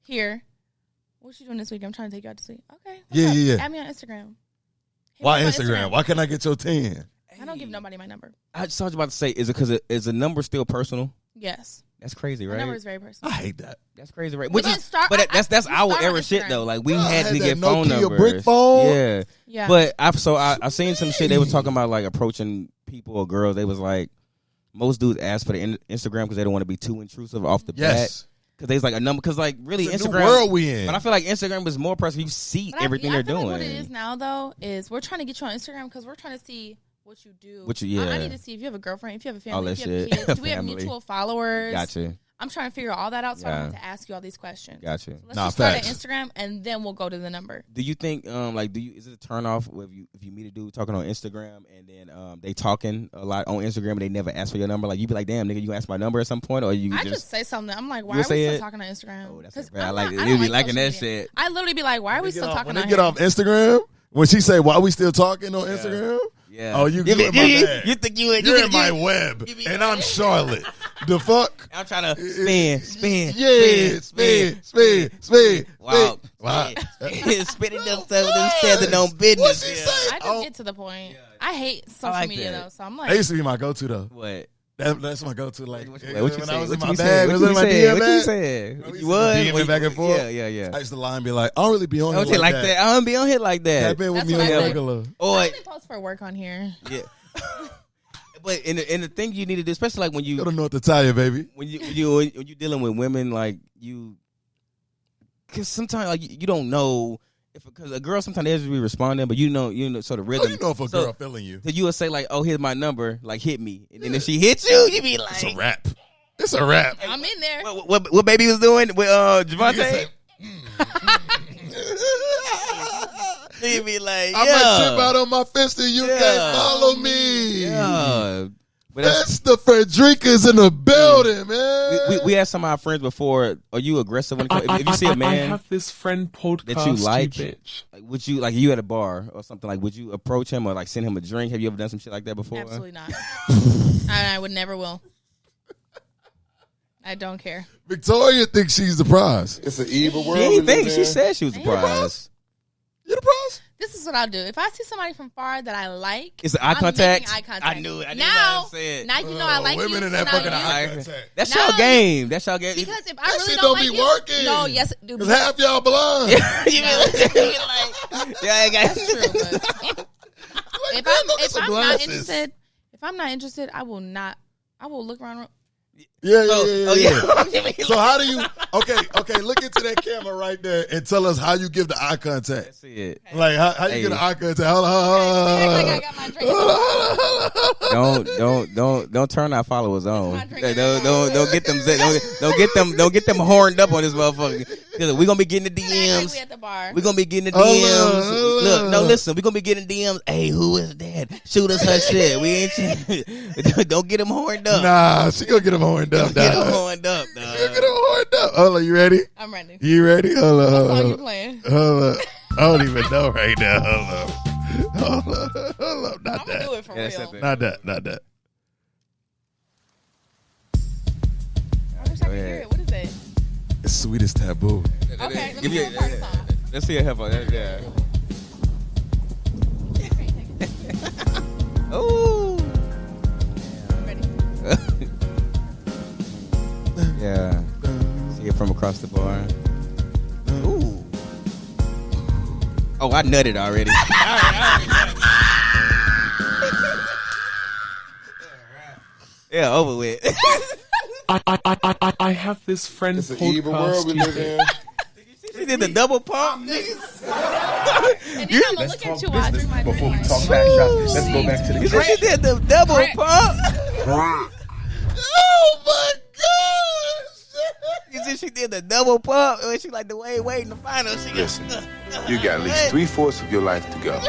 "Here, what you doing this week? I'm trying to take you out to sleep." Okay. what's
Yeah,
up?
yeah.
Add me on Instagram. Hit me
why
up on
Instagram? Why can't I get your 10?
I don't give nobody my number.
I just was about to say, is it because is the number still personal?
Yes,
That's crazy,
my
right?
number is very
I
personal.
hate that.
That's crazy, right?
But
Which
then
is,
start-
but that's
you
our
start on
era shit
Instagram.
though. Like we
Bro, I
had
had
to
that
get phone
Nokia
numbers.
brick phone.
Yeah.
Yeah,
But I seen some shit. They was talking about like approaching people or girls. They was like, most dudes ask for the Instagram because they don't want to be too intrusive off the bat.
Yes.
Because there's like a number. Because like really
It's a
Instagram.
new world we in.
But I feel like Instagram is more personal. You see
But
everything
I
they're
feel
doing.
Like what it is now, though, is we're trying to get you on Instagram because we're trying to see what you do.
What you-
I
yeah.
need to see if you have a girlfriend, if you have a
All
family,
that
if you have
shit.
kids. Do we have
Family.
mutual followers?
Gotcha.
I'm trying to figure all that out, so I don't have to ask you all these questions.
Gotcha.
So let's just start at Instagram, and then we'll go to the number.
Do you think, is it a turn off if you meet a dude talking on Instagram and then they talking a lot on Instagram and they never ask for your number? Like, you be like, damn, nigga, you ask my number at some point, or I
just say something. I'm like, why are we still talking on Instagram?
Oh, that's I like it. You be liking that shit.
I literally be like, why are we still talking on
When they get off Instagram, when she say, why are we still talking on Instagram?
Yeah.
Oh, you in my bag.
You think
you're in my web, and I'm Charlotte. The fuck?
I'm trying to spin.
Wow.
Spin it up so them standing on business.
What she say?
I just get to the point. Yeah. I hate social media though, so I'm like,
that used to be my go-to though.
What?
That's my go-to. Like
what
when I was in my
bag,
bag, was in my DM bag.
What you said?
You was DMing back and forth.
Yeah.
I used to lie and be like, I don't really be on here like that.
I don't be on here like that.
Tap in with me on regular.
I only post for work on here.
Yeah. But in the thing you need to do, especially like when you
don't know what to tell you, baby.
When you dealing with women, like because sometimes like you don't know because a girl sometimes they just be responding, but you know sort of rhythm.
You know if a girl feeling you,
so you will say like, oh, here's my number, like hit me, and then if she hits you, you be like,
it's a rap. It's a rap.
I'm in there.
What baby was doing with Javante? You be like,
I might trip out on my Finstas. You can't follow me.
Yeah.
That's the Frederica's in the building, man.
We asked some of our friends before, are you aggressive when if you see a man
I have this friend podcast
that you like,
bitch.
Would you, like you at a bar or something, like would you approach him or like send him a drink? Have you ever done some shit like that before?
Absolutely not. I would never will. I don't care.
Victoria thinks she's the prize.
It's an evil world.
She didn't think. She said she was the prize.
You the prize?
This is what I'll do. If I see somebody from far that I like,
it's eye contact.
Eye contact.
I knew it.
Now you know I like
women
you.
in that fucking eye contact.
That's your game. That's your game.
Because if I
that
really
shit
don't
like
be
you, working.
No, yes, it do.
Because half y'all blind.
You be like, yeah, I got
that's true. But if I'm not interested, I will not. I will look around.
Yeah. So how do you? Okay. Look into that camera right there and tell us how you give the eye contact.
That's it.
Like how you get the eye contact? Hold
on. Don't turn our followers on. Don't get them horned up on this motherfucker. We're gonna be getting the DMs. We're gonna be getting the DMs. Look, no, listen. We're gonna be getting DMs. Hey, who is that? Shoot us her shit. We ain't. Don't get them horned up.
Nah, she gonna get them horned up.
Get them horned up, dog.
Get them horned up. Hold on, you ready?
I'm ready.
You ready? Hold on.
What song you playing?
Hold on. I don't even know right now. Hold on. Not that.
Do it for real.
Not that.
I wish I could hear it. What is it?
It's Sweetest Taboo.
Okay, let me hear part of the song.
Let's see a headphone. Yeah. Ooh.
Ready?
Yeah. See it from across the bar. Ooh. Oh, I nutted already. Yeah, over with.
I have this friend
it's podcast. It's an evil world we live in.
She did the double pump, niggas.
And then I'm gonna look at you while I drink my drink.
Before we talk back shots, let's go back to the
You said she did the double pump.
Oh my gosh!
You said she did the double pump. And she like the way in the final. She
Listen, you got at least 3/4 of your life to go.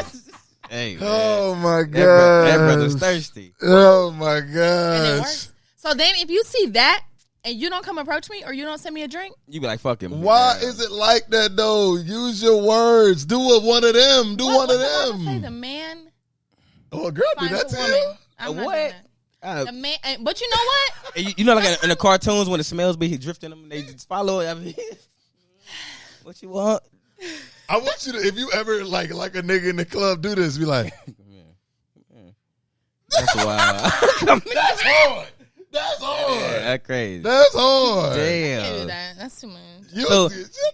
Hey, man.
Oh my gosh!
That brother's thirsty.
Oh my
And it
gosh!
works. So then, if you see that and you don't come approach me or you don't send me a drink,
You be like, fuck him.
Why is it like that though? Use your words. Do one of them. Do one of
Say
them.
the man
Oh, a girl do
finds
that
a
to
woman.
you?
I'm not
What?
doing that. The man, but you know what?
You know, like in the cartoons when the smells be drifting them, and they just follow it. I mean, what you want?
I want you to, if you ever like a nigga in the club do this, be like,
That's wild.
that's hard. That's hard.
Yeah, that's crazy.
That's hard.
I can't do
Damn.
that. That's too much.
So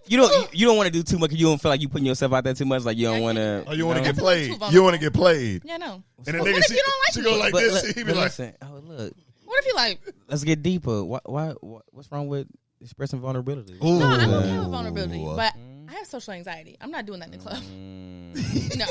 you don't want to do too much. You don't feel like you putting yourself out there too much. Like you don't want to.
Oh, you want to get
Too
played.
vulnerable.
You want to get played.
Yeah, no.
And the
What
nigga,
if you don't like
she
me?
go like this. He be like,
listen, oh look,
What if you like?
let's get deeper. Why? What's wrong with expressing vulnerability?
Ooh.
No, I'm okay with vulnerability, but I have social anxiety. I'm not doing that in the club. No,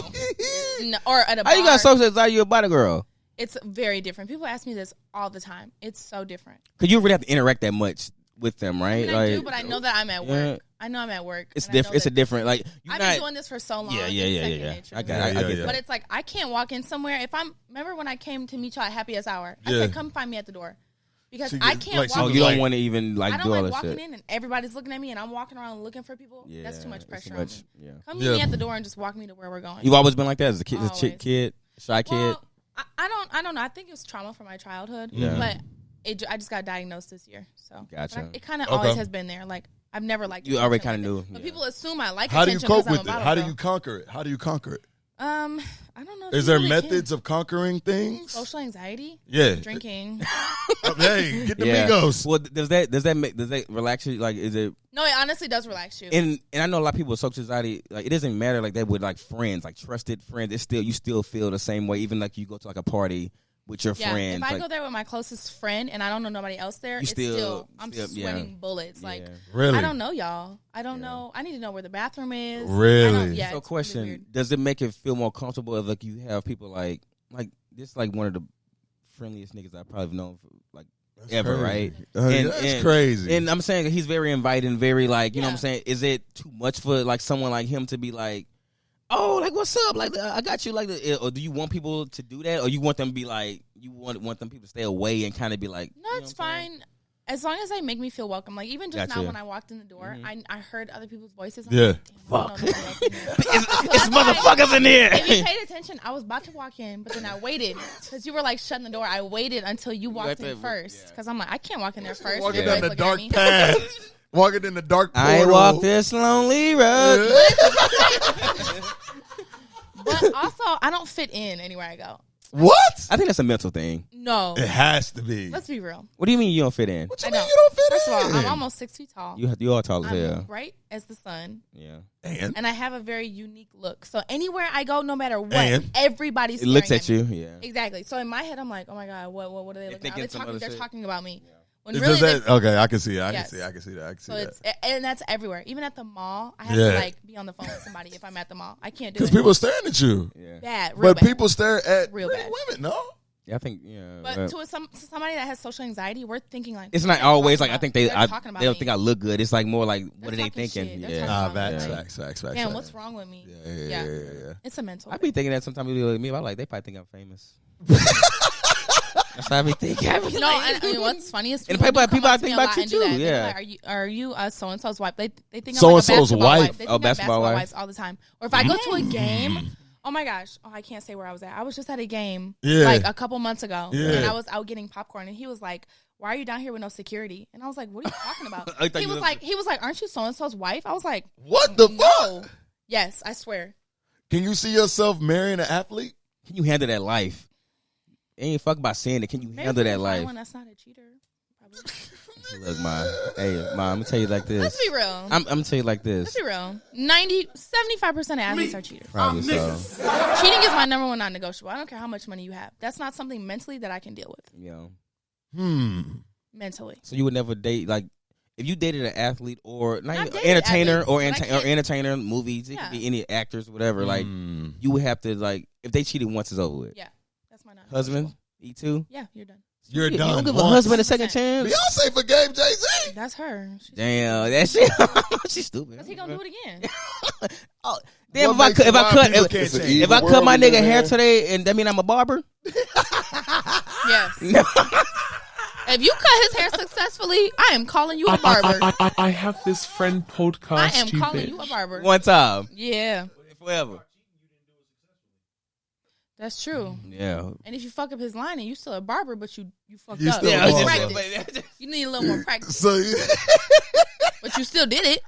or at a bar.
How you got social anxiety? You a body girl?
It's very different. People ask me this all the time. It's so different.
Cause you really have to interact that much with them, right?
I do, but I know that I'm at work. I know I'm at work.
It's different. It's a different like.
I've been doing this for so long.
Yeah. I get that.
But it's like I can't walk in somewhere. Remember when I came to meet y'all at Happy Hour? I said, "Come find me at the door." Because I can't walk in.
Oh, you don't want to even like do all this shit. I don't like
walking in and everybody's looking at me and I'm walking around looking for people. Yeah, that's too much pressure on me.
Yeah.
Come meet me at the door and just walk me to where we're going.
You've always been like that as a kid, shy kid?
Well, I don't know. I think it was trauma from my childhood. Yeah. But I just got diagnosed this year. So
gotcha.
It kind of always has been there. Like I've never liked
you already kind of knew.
But people assume I like
How do you
attention.
cope with it? How do you conquer it?
I don't know.
Is there methods of conquering things?
Social anxiety?
Yeah.
Drinking.
Hey, get the Migos.
Well, does that relax you? Like, is it?
No, it honestly does relax you.
And I know a lot of people with social anxiety, like, it doesn't matter like that with like friends, like trusted friends. It's still, you still feel the same way, even like you go to like a party with your friends.
If I go there with my closest friend and I don't know nobody else there, I'm sweating bullets. Like,
really?
I don't know y'all. I don't know. I need to know where the bathroom is.
Really?
So, question: really does it make it feel more comfortable if like you have people like this, like one of the friendliest niggas I've probably known for like that's ever, crazy. Right?
That's crazy.
And I'm saying he's very inviting, very like you know what I'm saying. Is it too much for like someone like him to be like? Oh, like what's up? Like I got you. Like, or do you want people to do that, or you want them to be like, you want them people to stay away and kind of be like,
no, it's fine, as long as they make me feel welcome. Like even just now when I walked in the door, I heard other people's voices.
Yeah,
fuck, it's motherfuckers in here.
If you paid attention, I was about to walk in, but then I waited because you were like shutting the door. I waited until you walked in first because I'm like, I can't walk in there first.
Walking down the dark path. Walking in the dark portal.
I walk this lonely road.
But also, I don't fit in anywhere I go.
What?
I think that's a mental thing.
No.
It has to be.
Let's be real.
What do you mean you don't fit in?
What you mean you don't fit
First
in?
First of all, I'm almost 6 feet tall.
You are tall as hell.
I'm bright as the sun.
Yeah.
And
I have a very unique look. So anywhere I go, no matter what, everybody's staring
looks at
me.
you. Yeah.
Exactly. So in my head, I'm like, oh my God, what are they looking at? They're talking about me.
Yeah. When really okay, I can see it. I can see that.
And that's everywhere. Even at the mall, I have to like be on the phone with somebody if I'm at the mall. I can't do it.
Because people are staring at you.
Yeah.
Bad.
But people stare at real bad women, no?
Yeah, I think,
But to somebody that has social anxiety, we're thinking like...
It's not always like, I think they don't think I look good. It's like more like, what are they thinking?
Facts.
Damn, what's wrong with me? Yeah. It's a mental
I be thinking that sometimes people look at me, I'm like, they probably think I'm famous. That's how I be thinking.
And what's funny is
people I think about you too. Yeah.
Like, are you so and so's wife? They think
so
I'm
and so's wife.
They think basketball wives all the time. Or if I go to a game, oh my gosh, I can't say where I was at. I was just at a game like a couple months ago, and I was out getting popcorn, and he was like, "Why are you down here with no security?" And I was like, "What are you talking about?" he was like, "Aren't you so and so's wife?" I was like,
"What the fuck?"
Yes, I swear. Can
you see yourself marrying an athlete?
Can you handle that life? Ain't fuck about saying it. Can you handle that life?
That's not a cheater. Probably.
Look, Mom, I'm gonna tell you like this.
Let's be real.
I'm gonna tell you like this.
Let's be real. 75% of athletes are cheaters.
Probably so.
Cheating is my number one non-negotiable. I don't care how much money you have. That's not something mentally that I can deal with.
Yeah.
Mentally.
So you would never date, like, if you dated an athlete or entertainer or entertainer, movies, it could be any actors, whatever. Like, you would have to, like, if they cheated once, it's over with.
Yeah. That's my non-negotiable.
Husband, E2?
Yeah, you're done.
You're done.
You don't give a husband a second chance.
Beyonce forgave Jay-Z.
That's her.
Damn, that's it. She's stupid.
Because he gonna do it again.
Damn, if I cut my nigga hair today, and that mean I'm a barber?
Yes. No. If you cut his hair successfully, I am calling you a barber.
I have this friend podcast.
I am calling you a barber.
One time.
Yeah.
Forever.
That's true.
Yeah.
And if you fuck up his line and you still a barber, but you fucked
you
up. You need a little more practice. But you still did it.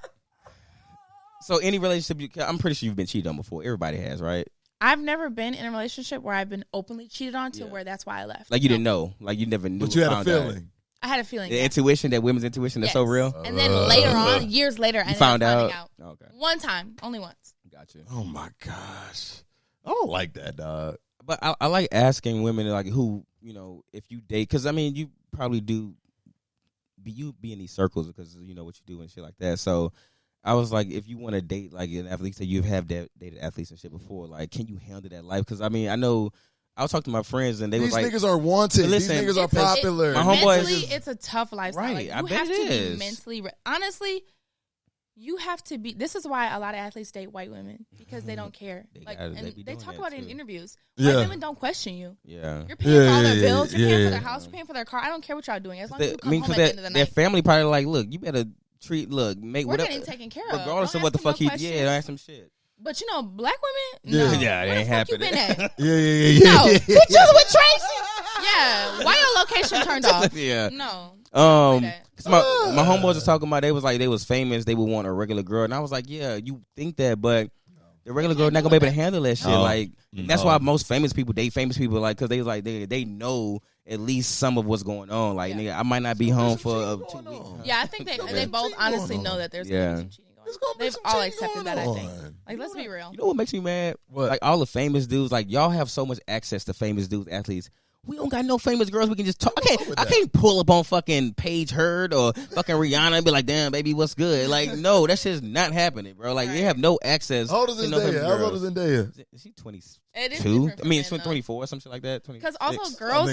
So any relationship, I'm pretty sure you've been cheated on before. Everybody has, right?
I've never been in a relationship where I've been openly cheated on to where that's why I left.
Like you didn't know. Like you never knew.
But you had a feeling.
I had a feeling.
The intuition, that women's intuition, that's so real.
And then later on, years later, I
found out.
Okay. One time. Only once.
Gotcha.
Oh my gosh. I don't like that, dog.
But I like asking women, like, who, if you date, because I mean, you probably do be in these circles because you know what you do and shit like that. So I was like, if you want to date like an athlete, say you have dated athletes and shit before, like, can you handle that life? Because I mean, I know I was talking to my friends and they
These
was like,
niggas are wanted.
listen,
These niggas are popular.
My homeboys-
Mentally, it's a tough lifestyle.
Right,
Like,
I
you
bet
have
it
to be
is.
mentally. Honestly, you have to be. This is why a lot of athletes date white women because they don't care. They talk about it in interviews. White women don't question you.
Yeah.
You're paying for all their bills. You're paying for their house. You're paying for their car. I don't care what y'all doing as long as you come home at the end of the
their
night.
family probably like, look, you better make
We're
whatever,
getting taken care of,
regardless
Don't
of what the
ask them
fuck
no
he
questions.
don't ask some shit.
But you know, black women, no.
Yeah, it
Where
ain't
the fuck you
happening.
been at?
Yeah.
No, bitches with Tracy. Yeah, why your location turned off?
Yeah.
No.
Cause my homeboys was talking about they was famous, they would want a regular girl, and I was like, yeah, you think that, but the regular girl not gonna be able to handle that shit. Like that's why most famous people date famous people, like because they know at least some of what's going on. Like nigga, I might not be home for 2 weeks.
Yeah, I think they both honestly know that there's gonna be some cheating going on. They've all accepted that. I think. Like, let's be real.
You know what makes me mad?
What?
Like all the famous dudes, like y'all have so much access to famous dudes, athletes. We don't got no famous girls we can just talk. I can't pull up on fucking Paige Heard or fucking Rihanna and be like, damn, baby, what's good? Like, no, that shit's not happening, bro. Like, you have no access.
How old is Zendaya? How old is Zendaya?
Is she 22?
It is
I mean, it's 24 or something like that.
Because also
Girls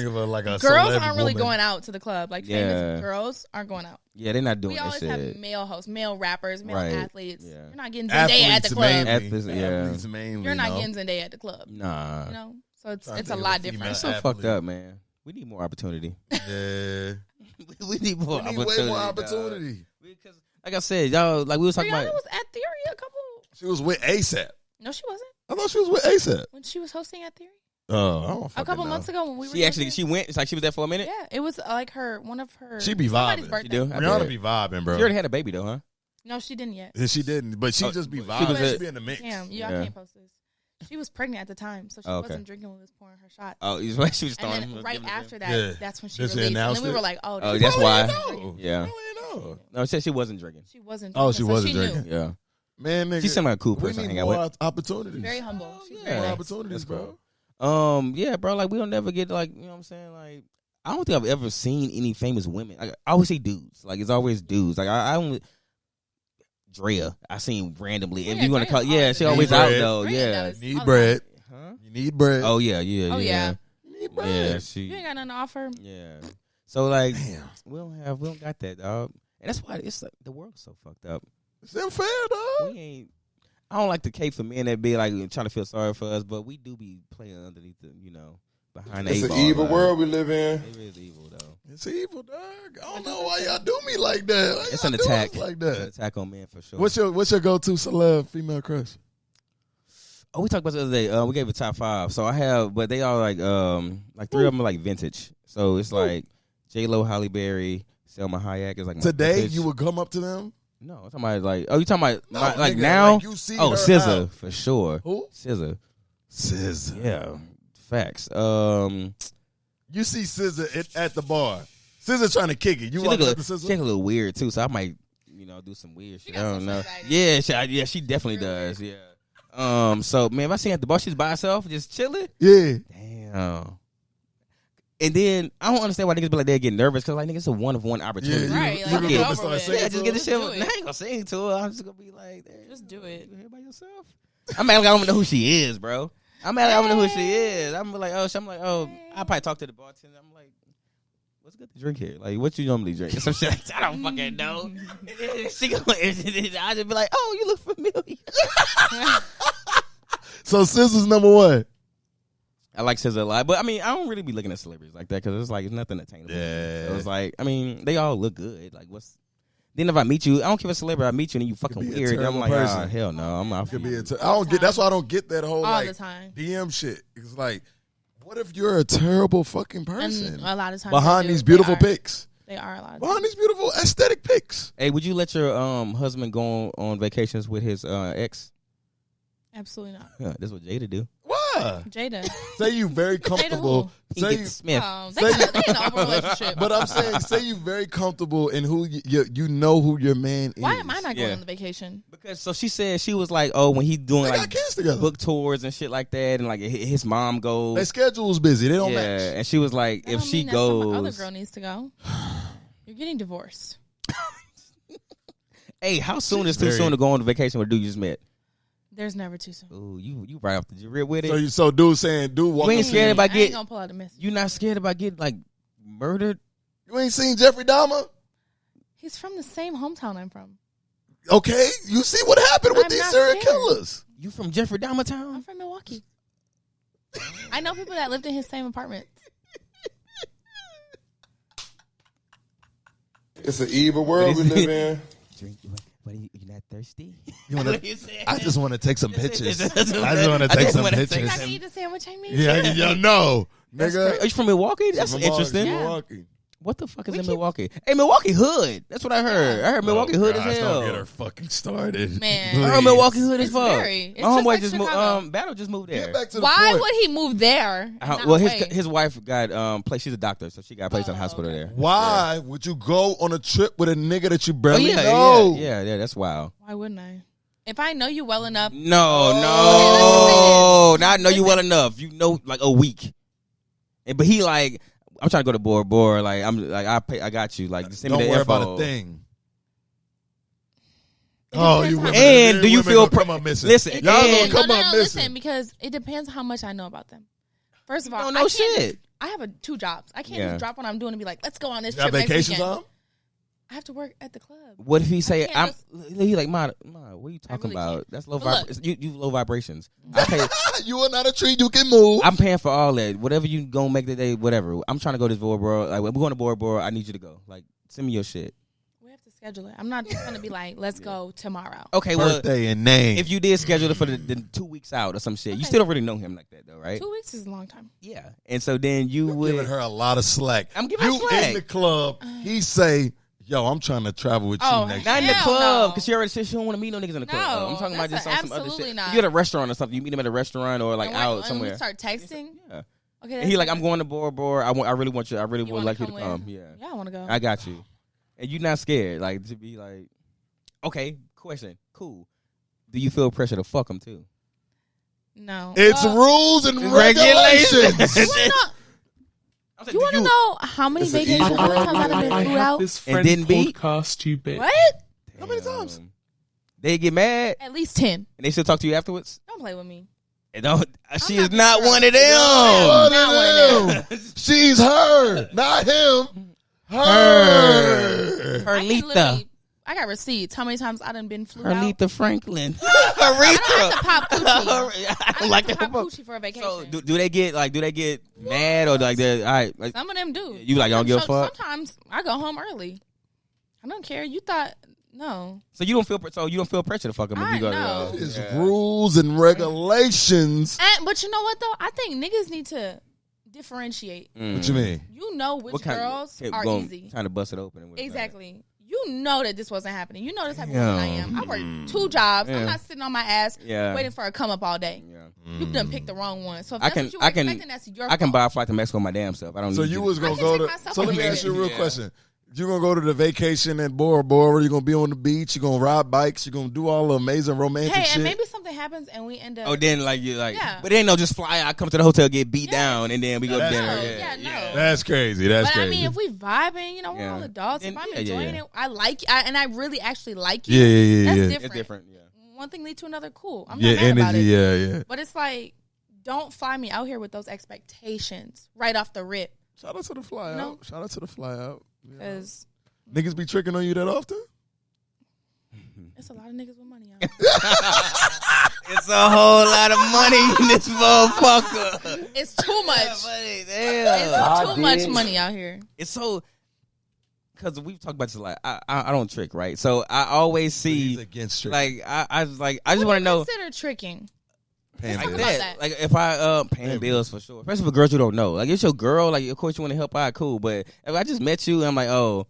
aren't really going out to the club. Like, famous girls aren't going out.
Yeah, they're not doing
we
that
always
shit.
have male hosts, male rappers, male athletes.
Yeah.
You're not getting Zendaya at the club.
Athletes mainly,
You're not getting Zendaya at the club.
Nah.
You know? So it's a lot different.
It's so fucked up, man. We need more opportunity.
Yeah.
we need more opportunity.
Way more opportunity.
Because, like I said, y'all, like we was talking
Rihanna
about.
was at Theory a couple.
She was with ASAP.
No, she wasn't.
I thought she was with ASAP.
When she was hosting at Theory?
Oh, I don't fucking
a couple
know.
months ago when we were
She went. It's like she was there for a minute.
Yeah, it was like one of her.
She be
somebody's
vibing.
birthday.
She do.
Rihanna be vibing, bro.
She already had a baby though, huh?
No, she didn't yet.
Yeah, she didn't, but she just be vibing. She be in the mix.
Damn, I can't post this. She was pregnant at the time, so she wasn't drinking when we was pouring her shot.
Oh, she was throwing.
And then right after that, that's when she released. And then we were like, oh,
that's why.
Yeah.
No, she wasn't drinking.
She wasn't.
Oh, she wasn't
she
drinking.
Yeah.
Man, nigga,
she seemed like a cool person.
We need
to hang
more
out with.
opportunities.
Very humble. She's
More
very nice.
opportunities, bro.
Yeah, bro. Like we don't never get like, you know what I'm saying. Like I don't think I've ever seen any famous women. Like, I always say dudes. Like it's always dudes. Like I only. Drea, I seen randomly. If you want to call, she always out though. Yeah,
need bread. Huh? You need bread.
Oh yeah.
You need bread.
Yeah,
you ain't got nothing to offer.
Yeah. So like, we don't got that, dog. And that's why it's like the world's so fucked up.
It's unfair, dog.
I don't like to cape for men that be like trying to feel sorry for us, but we do be playing underneath the, behind the
It's
eight
an
ball.
evil world we live in.
It is evil, though.
It's evil, dog. I don't know why y'all do me like that. Why
it's
y'all
an
do
attack.
us like that.
It's an attack on men for sure.
What's your go-to celeb female crush?
Oh, we talked about this the other day. We gave it top 5. So I have, but they all like 3 of them are like vintage. So it's like J-Lo, Halle Berry, Selma Hayek is like
today.
Vintage.
You would come up to them.
No, I'm talking about like. Oh, you talking about like
nigga,
now?
Like you see
SZA for sure.
Who?
SZA.
Yeah,
facts.
You see SZA at the bar. SZA trying to kick it. You walk up to SZA.
She look a little weird too, so I might do some weird shit. I don't know. Yeah, she definitely does. Weird. Yeah. So man, if I see her at the bar, she's by herself, just chilling.
Yeah.
Damn. And then I don't understand why niggas be like they get nervous because like niggas it's a one of one opportunity.
Yeah,
right?
Like,
Just get the shit. I ain't gonna sing to her. I'm just gonna be like,
just do it.
You here by yourself? I'm mad like I don't know who she is, bro. I'm mad like I don't know who she is. I'm like, I probably talk to the bartender. I'm like, what's good to drink here? Like, what you normally drink? Some shit like, I don't fucking know. She gonna, I just be like, oh, you look familiar.
So SZA's number 1.
I like SZA a lot, but I mean, I don't really be looking at celebrities like that because it's like it's nothing attainable.
Yeah,
so it's like, I mean, they all look good. Like, then if I meet you, I don't care if a celebrity. I meet you and you fucking weird. I'm like, oh, hell no, I'm out.
That's why I don't get that whole
all the time
DM shit. It's like, what if you're a terrible fucking person?
And a lot of times
behind these beautiful pics.
They are a lot of
behind these beautiful aesthetic pics.
Hey, would you let your husband go on vacations with his ex?
Absolutely not.
Yeah, that's what Jada do.
Why?
Jada.
Say you very comfortable.
Say you Smith.
They in an open relationship.
But I'm saying, say you very comfortable in who you know who your man is.
Why am I not going on the vacation?
Because so she said she was like, oh, when he doing
they
like
book
tours and shit like that, and like his mom goes.
Their schedule's busy. They don't match.
And she was like, if she goes,
other girl needs to go. You're getting divorced.
Hey, how soon is too soon to go on the vacation with a dude you just met?
There's never too soon.
Ooh, you right off the rip with it.
So dude saying, dude,
you ain't scared about
I ain't gonna pull out a message.
You not scared about getting like murdered?
You ain't seen Jeffrey Dahmer?
He's from the same hometown I'm from.
Okay, you see what happened with these serial killers.
You from Jeffrey Dahmer town?
I'm from Milwaukee. I know people that lived in his same apartment.
It's an evil world we live in.
Drink. What are you not thirsty?
I just want to take some pictures. I just want to take some pictures.
Can I eat the sandwich I made?
Yeah, no. Nigga.
Are you from Milwaukee? That's interesting.
Yeah.
Milwaukee.
What the fuck is in Milwaukee? Hey, Milwaukee hood. That's what I heard. I heard Milwaukee hood as hell.
Don't get her fucking started.
Man.
Please.
I heard Milwaukee hood as fuck.
It's
My homeboy
like
just
Chicago.
moved. Battle just moved there.
Get back to the
Why
point.
would he move there?
Well, his wife got placed. She's a doctor, so she got placed in the hospital there.
Why would you go on a trip with a nigga that you barely
yeah,
know?
Yeah, that's wild.
Why wouldn't I? If I know you well enough.
No. Not know you well enough. You know, like a week. But he like, I'm trying to go to Bora Bora. Like I got you. Like send me the info.
Don't worry about a thing.
And do you feel
come up missing?
Listen,
y'all gonna come up missing?
Listen, because it depends how much I know about them. First of all,
don't know shit.
I have 2 jobs. I can't just drop what I'm doing and be like, let's go on this
You got
trip
vacation
next weekend.
time?
I have to work at the club.
What if he say
can't
he like, Ma, what are you talking
really
about?
can't.
That's low
But
vibrations. You low vibrations. I pay,
You are not a tree. You can move.
I'm paying for all that. Whatever you gonna make the day, whatever. I'm trying to go to this Bora Bora. Like we're going to Bora Bora. I need you to go. Like send me your shit.
We have to schedule it. I'm not just gonna be like, let's go tomorrow.
Okay,
Birthday and name.
if you did schedule it for the 2 weeks out or some shit, you still don't really know him like that though, right?
2 weeks is a long time.
Yeah, and so then you
You're
would
giving her a lot of slack.
I'm giving her
you
slack.
in the club. He say, "Yo, I'm trying to travel with you next
not in
year."
the
Hell
club
no.
because she already said she don't want to meet no niggas in the club.
No,
though. I'm talking about
that's
just on some other
absolutely
shit.
not.
If you at a restaurant or something, you meet him at a restaurant or like
And
out
when
somewhere.
we start texting.
Yeah.
Okay.
And he like, I'm going to Bora Bora. I really want you. I really would
wanna
like you to
come
come.
with?
Yeah.
Yeah, I want to go.
I got you. And you're not scared, like to be like, okay, question, cool. Do you feel pressure to fuck him too?
No.
It's rules and regulations.
You want to know how many
It's an
vacations,
evil
how many
world.
times I've
I
been flew
have
out?
this
And
friend
didn't beat?
podcast, you bitch.
What?
How many times?
They get mad
At least 10.
and they still talk to you afterwards.
Don't play with me.
And don't. She
not
is not
this
one of them.
One
Not one
of them. She's her, not him. Her.
Herlitha.
I got receipts. How many times I done been flew out?
Herlitha Franklin.
I don't have to pop coochie.
I don't like
to
that.
pop coochie for a vacation.
So do they get mad or like they all right? Like,
Some of them do.
you like, I don't give a fuck?
Sometimes I go home early. I don't care. You thought no.
so you don't feel pressure to fuck him if
I
you go
know.
to
It's rules and regulations.
But you know what though? I think niggas need to differentiate.
What you mean?
You know which girls are easy.
Trying to bust it open. And
Exactly. You know that this wasn't happening. You know the type of woman I am. I work 2 jobs. I'm not sitting on my ass waiting for a come up all day.
Yeah.
You done picked the wrong one. So if
I
that's
can
what you were expecting, that's your
I can
fault.
buy a flight to Mexico my damn self. I don't.
So
need
you
you.
was gonna
I can
go
take
to?
myself
So let me
on
ask you a real
Yeah.
question. You gonna go to the vacation in Bora Bora? You gonna be on the beach? You gonna ride bikes? You gonna do all the amazing romantic
Hey,
shit?
and maybe something happens and we end up.
Oh, then like you like,
Yeah.
but it ain't no just fly. I come to the hotel, get beat
Yes.
down, and then we go to
That's
dinner.
crazy.
No.
That's crazy. That's
But
crazy.
I mean, if we vibing, you know, we're
Yeah.
all adults.
Then,
If I'm
yeah,
enjoying
yeah.
it, I like and I really actually like you.
yeah.
That's
yeah.
different.
It's different. Yeah.
One thing leads to another. Cool. I'm
Yeah,
not mad about
energy.
it.
Yeah.
But it's like, don't fly me out here with those expectations right off the rip.
Shout out to the fly
No.
out. Shout out to the fly out. Yeah.
Because
Niggas be tricking on you that often?
it's a lot of niggas with money out.
It's a whole lot of money in this motherfucker.
It's too much.
Damn.
It's too much money out here.
It's so because we've talked about this a lot. I don't trick, right? So I always see
He's against tricking.
like I just want to know
Consider tricking.
Paying
Let's
like
talk
bills.
about
that.
that.
Like if I paying bills for sure, especially for girls you don't know. Like it's your girl, like of course you want to help out, cool. But if I just met you, and I'm like, oh,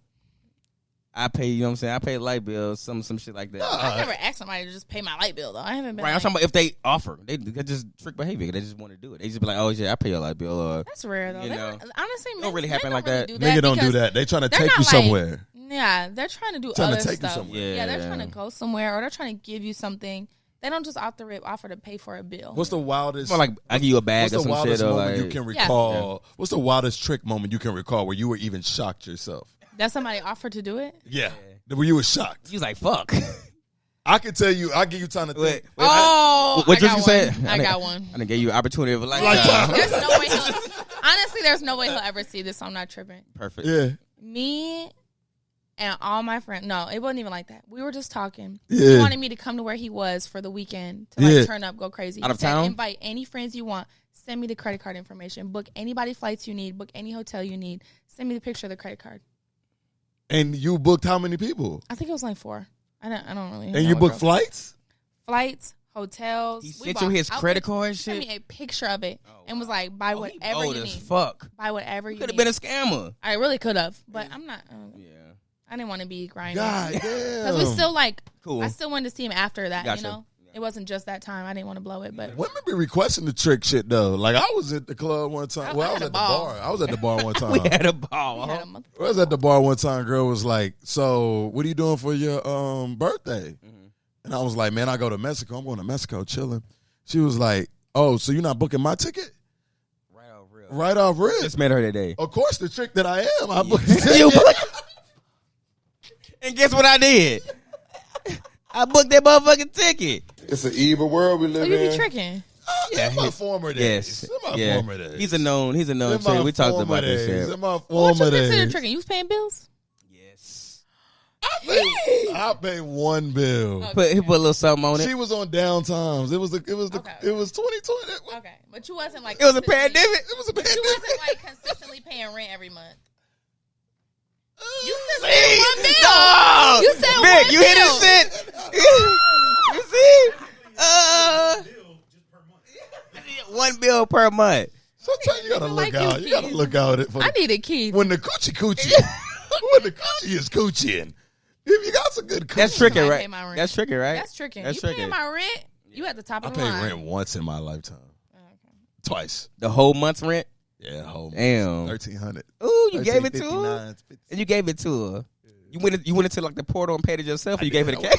I pay. You know what I'm saying? I pay light bills, some shit like that.
I've never asked somebody to just pay my light bill though. I haven't been.
Right, I'm
like,
talking about if they offer, they just trick behavior. They just want to do it. They just be like, "Oh yeah, I pay your light bill." Or
that's rare though.
you
They
know.
don't- honestly,
don't really
men
happen
don't
like
really
that.
do
Nigga don't do
because
that. They trying to
they're
take
not
you
like-
somewhere.
Yeah, they're trying to do
Trying to
other
take you
stuff.
somewhere.
Yeah, they're trying to go somewhere, or they're trying to give you something. They don't just off the rip offer to pay for a bill.
What's the wildest?
More like I give you a bag
What's
or
the
some
wildest
shit or
moment
like
you can recall? What's the wildest trick moment you can recall where you were even shocked yourself?
That somebody offered to do it?
Yeah. Where you were shocked.
he's like, "Fuck."
I can tell you. I'll give you time to think.
What you said?
I got one.
I didn't give you an opportunity of a
Lifetime.
There's no way honestly, there's no way he'll ever see this, so I'm not tripping.
Perfect.
Yeah.
Me and all my friends. No, it wasn't even like that. We were just talking.
Yeah.
He wanted me to come to where he was for the weekend to like turn up, go crazy.
Out of town?
Invite any friends you want. Send me the credit card information. Book anybody flights you need. Book any hotel you need. Send me the picture of the credit card.
And you booked how many people?
I think it was like 4. I don't really.
And you booked flights?
Flights, hotels.
He sent you his credit card and shit?
Sent me a picture of it and was like, buy whatever you need.
Fuck.
Buy whatever you need.
Could have been a scammer.
I really could have, but I'm not.
Yeah.
I didn't want to be grinding.
God damn.
Because we still like,
cool.
I still wanted to see him after that,
Gotcha.
you know? It wasn't just that time. I didn't want to blow it, but.
Women be requesting the trick shit, though. Like, I was at the club one time. Well, I was at the bar. I was at the bar one time.
We had a ball.
I was at the bar one time. Girl was like, so what are you doing for your birthday? Mm-hmm. And I was like, man, I go to Mexico. I'm going to Mexico chilling. She was like, oh, so you're not booking my ticket? Right off rip.
Just met her today.
Of course, the trick that I am, I booked the ticket.
And guess what I did? I booked that motherfucking ticket.
It's an evil world we live
So you
in.
be tricking.
In my former days. In my former days.
He's a known trick. We talked about this shit.
In my
What
former
you
days.
consider tricking? You was paying bills?
Yes.
I paid one bill.
He put a little something on it.
She was on down times. It was 2020.
Okay. But you wasn't like.
It was a pandemic.
It was a pandemic.
You wasn't like consistently paying rent every month. You said one bill.
No!
You said
Vic,
one
you
bill.
hear this shit? You see? 1 bill per month.
Sometimes you gotta look
like
out.
you,
You gotta
Keith.
look out for
I need a key.
when the coochie. When the coochie is coochieing. If you got some good coochie.
That's tricky,
I
right?
pay my rent.
That's tricky, right?
That's tricking.
That's
You
tricky.
paying my rent? You at the top
I
of the
paid
line.
rent once in my lifetime. Twice.
The whole month's rent?
Yeah, whole
Damn.
1,300.
Ooh, you gave it to her? And you gave it to her. You went into like the portal and paid it yourself, or you gave her the cash?